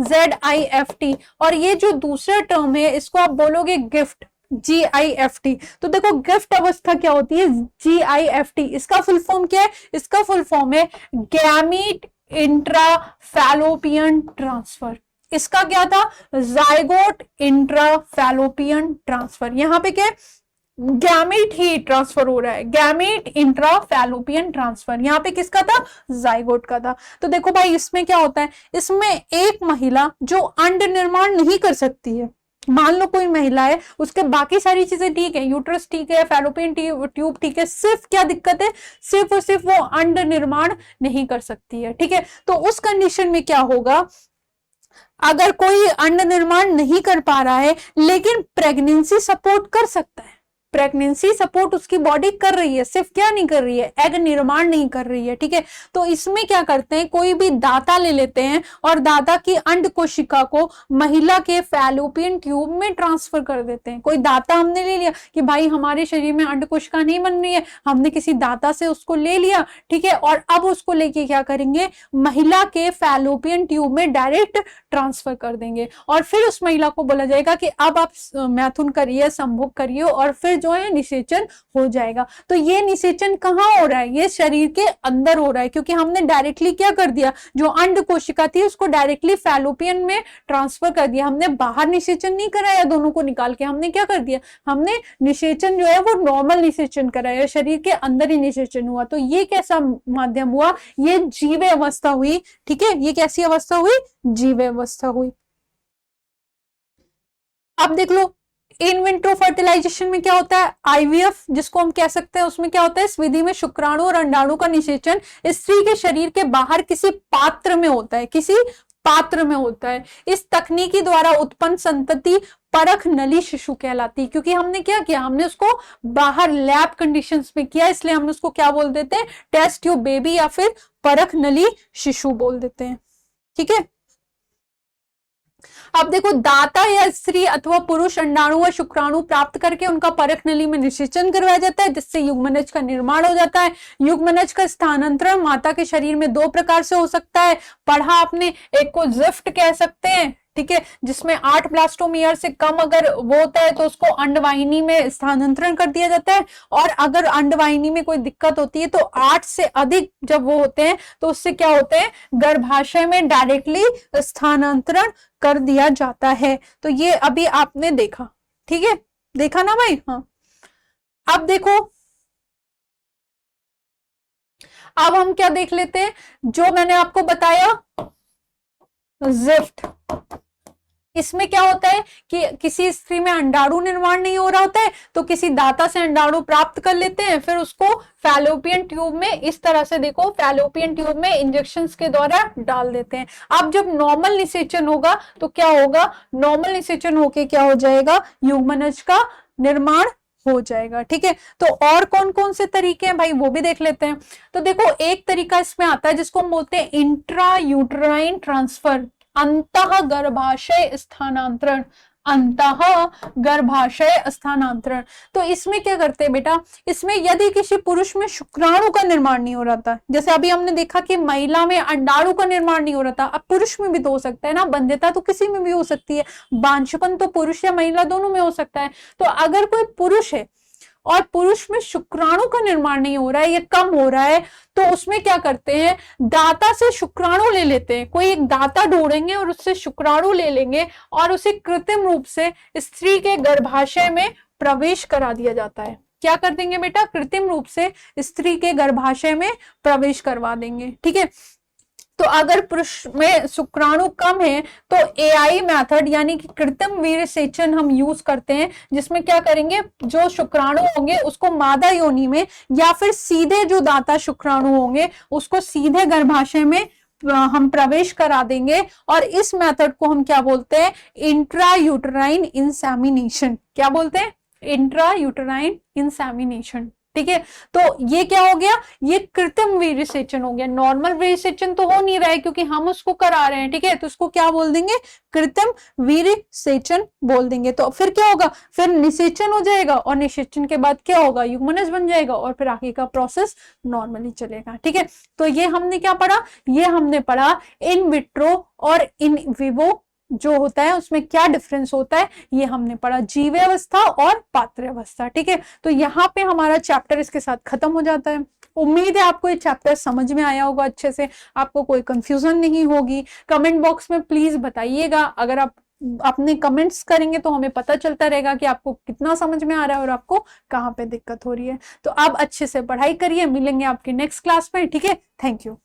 ZIFT, और ये जो दूसरा टर्म है इसको आप बोलोगे गिफ्ट, GIFT। तो देखो गिफ्ट अवस्था क्या होती है, GIFT, इसका फुल फॉर्म क्या है, इसका फुल फॉर्म है गैमीट इंट्रा फैलोपियन ट्रांसफर। इसका क्या था, जाइगोट इंट्रा फैलोपियन ट्रांसफर। यहां पे क्या है, गैमेट ही ट्रांसफर हो रहा है, गैमेट इंट्रा फैलोपियन ट्रांसफर। यहाँ पे किसका था, जाइगोट का था। तो देखो भाई इसमें क्या होता है, इसमें एक महिला जो अंड निर्माण नहीं कर सकती है, मान लो कोई महिला है, उसके बाकी सारी चीजें ठीक है, यूट्रस ठीक है, फैलोपियन ट्यूब ठीक है, सिर्फ क्या दिक्कत है, सिर्फ और सिर्फ वो अंड निर्माण नहीं कर सकती है। ठीक है, तो उस कंडीशन में क्या होगा, अगर कोई अंड निर्माण नहीं कर पा रहा है लेकिन प्रेगनेंसी सपोर्ट कर सकता है, प्रेगनेंसी सपोर्ट उसकी बॉडी कर रही है, सिर्फ क्या नहीं कर रही है, एग निर्माण नहीं कर रही है। ठीक है, तो इसमें क्या करते हैं, कोई भी दाता ले लेते हैं और दाता की अंड कोशिका को महिला के फैलोपियन ट्यूब में ट्रांसफर कर देते हैं। कोई दाता हमने ले लिया कि भाई हमारे शरीर में अंड कोशिका नहीं बन रही है, हमने किसी दाता से उसको ले लिया, ठीक है, और अब उसको लेके क्या करेंगे, महिला के फैलोपियन ट्यूब में डायरेक्ट ट्रांसफर कर देंगे, और फिर उस महिला को बोला जाएगा कि अब आप मैथुन करिए, संभोग करिए, और फिर जो है निषेचन हो जाएगा। तो ये निषेचन कहाँ हो रहा है, ये शरीर के अंदर हो रहा है, क्योंकि हमने डायरेक्टली क्या कर दिया, जो अंड कोशिका थी उसको डायरेक्टली फैलोपियन में ट्रांसफर कर दिया। हमने बाहर निषेचन नहीं कराया, दोनों को निकाल के हमने क्या कर दिया, हमने निषेचन जो है वो नॉर्मल निषेचन कराया, शरीर के अंदर ही निषेचन हुआ। तो ये कैसा माध्यम हुआ, ये जीवे अवस्था हुई। ठीक है, ये कैसी अवस्था हुई, जीवे अवस्था हुई। अब देख लो इन विट्रो फर्टिलाइजेशन में क्या होता है, IVF जिसको हम कह सकते हैं, उसमें क्या होता है, इस विधि में शुक्राणु और अंडाणु का निषेचन स्त्री के शरीर के बाहर किसी पात्र में होता है, किसी पात्र में होता है। इस तकनीकी द्वारा उत्पन्न संतति परख नली शिशु कहलाती है, क्योंकि हमने क्या किया, हमने उसको बाहर लैब कंडीशंस में किया, इसलिए हम उसको क्या बोल देते हैं, टेस्ट ट्यूब बेबी या फिर परख नली शिशु बोल देते हैं। ठीक है, अब देखो दाता या स्त्री अथवा पुरुष अंडाणु व शुक्राणु प्राप्त करके उनका परख नली में निषेचन करवाया जाता है, जिससे युग्मनज का निर्माण हो जाता है। युग्मनज का स्थानांतरण माता के शरीर में 2 प्रकार से हो सकता है, पढ़ा आपने, एक को जिफ्ट कह सकते हैं, ठीक है, जिसमें 8 ब्लास्टोमियर से कम अगर वो होता है तो उसको अंडवाहिनी में स्थानांतरण कर दिया जाता है, और अगर अंडवाहिनी में कोई दिक्कत होती है तो 8 से अधिक जब वो होते हैं तो उससे क्या होते हैं, गर्भाशय में डायरेक्टली स्थानांतरण कर दिया जाता है। तो ये अभी आपने देखा, ठीक है, देखा ना भाई। हाँ, अब देखो, अब हम क्या देख लेते हैं, जो मैंने आपको बताया जिफ्ट, इसमें क्या होता है कि किसी स्त्री में अंडाणु निर्माण नहीं हो रहा होता है तो किसी दाता से अंडाणु प्राप्त कर लेते हैं, फिर उसको फैलोपियन ट्यूब में इस तरह से, देखो फैलोपियन ट्यूब में इंजेक्शंस के द्वारा डाल देते हैं। अब जब नॉर्मल निषेचन होगा तो क्या होगा, नॉर्मल निषेचन होके क्या हो जाएगा, युग्मनज का निर्माण हो जाएगा। ठीक है, तो और कौन कौन से तरीके हैं भाई, वो भी देख लेते हैं। तो देखो एक तरीका इसमें आता है जिसको हम बोलते हैं इंट्रा यूट्राइन ट्रांसफर, अंतः गर्भाशय स्थानांतरण, अंतः गर्भाशय स्थानांतरण। तो इसमें क्या करते हैं बेटा, इसमें यदि किसी पुरुष में शुक्राणु का निर्माण नहीं हो रहा था, जैसे अभी हमने देखा कि महिला में अंडाणु का निर्माण नहीं हो रहा था, अब पुरुष में भी तो हो सकता है ना, बंध्यता तो किसी में भी हो सकती है, बांझपन तो पुरुष या महिला दोनों में हो सकता है। तो अगर कोई पुरुष है और पुरुष में शुक्राणु का निर्माण नहीं हो रहा है, ये कम हो रहा है, तो उसमें क्या करते हैं, दाता से शुक्राणु ले लेते हैं, कोई एक दाता ढूंढेंगे और उससे शुक्राणु ले लेंगे और उसे कृत्रिम रूप से स्त्री के गर्भाशय में प्रवेश करा दिया जाता है। क्या कर देंगे बेटा, कृत्रिम रूप से स्त्री के गर्भाशय में प्रवेश करवा देंगे। ठीक है, तो अगर पुरुष में शुक्राणु कम है तो एआई मेथड यानी कि कृत्रिम वीर्य सेचन हम यूज करते हैं, जिसमें क्या करेंगे, जो शुक्राणु होंगे उसको मादा योनि में या फिर सीधे जो दाता शुक्राणु होंगे उसको सीधे गर्भाशय में हम प्रवेश करा देंगे। और इस मेथड को हम क्या बोलते हैं, इंट्रा यूटराइन इंसेमिनेशन। क्या बोलते हैं, इंट्रा यूटराइन इंसेमिनेशन। ठीक है, तो ये क्या हो गया, ये कृत्रिम वीर्य सेचन हो गया। नॉर्मल वीर्य सेचन तो हो नहीं रहा है क्योंकि हम उसको करा रहे हैं। ठीक है, तो उसको क्या बोल देंगे, कृत्रिम वीर्य सेचन बोल देंगे। तो फिर क्या होगा, फिर निषेचन हो जाएगा और निषेचन के बाद क्या होगा, यूग्मनज बन जाएगा और फिर आगे का प्रोसेस नॉर्मली चलेगा। ठीक है, तो ये हमने क्या पढ़ा, ये हमने पढ़ा इन विट्रो और इन विवो जो होता है उसमें क्या डिफरेंस होता है, ये हमने पढ़ा, जीवावस्था और पात्रवस्था। ठीक है, तो यहाँ पे हमारा चैप्टर इसके साथ खत्म हो जाता है। उम्मीद है आपको ये चैप्टर समझ में आया होगा अच्छे से, आपको कोई कंफ्यूजन नहीं होगी। कमेंट बॉक्स में प्लीज बताइएगा, अगर आप अपने कमेंट्स करेंगे तो हमें पता चलता रहेगा कि आपको कितना समझ में आ रहा है और आपको कहाँ पे दिक्कत हो रही है। तो आप अच्छे से पढ़ाई करिए, मिलेंगे आपके नेक्स्ट क्लास में। ठीक है, थैंक यू।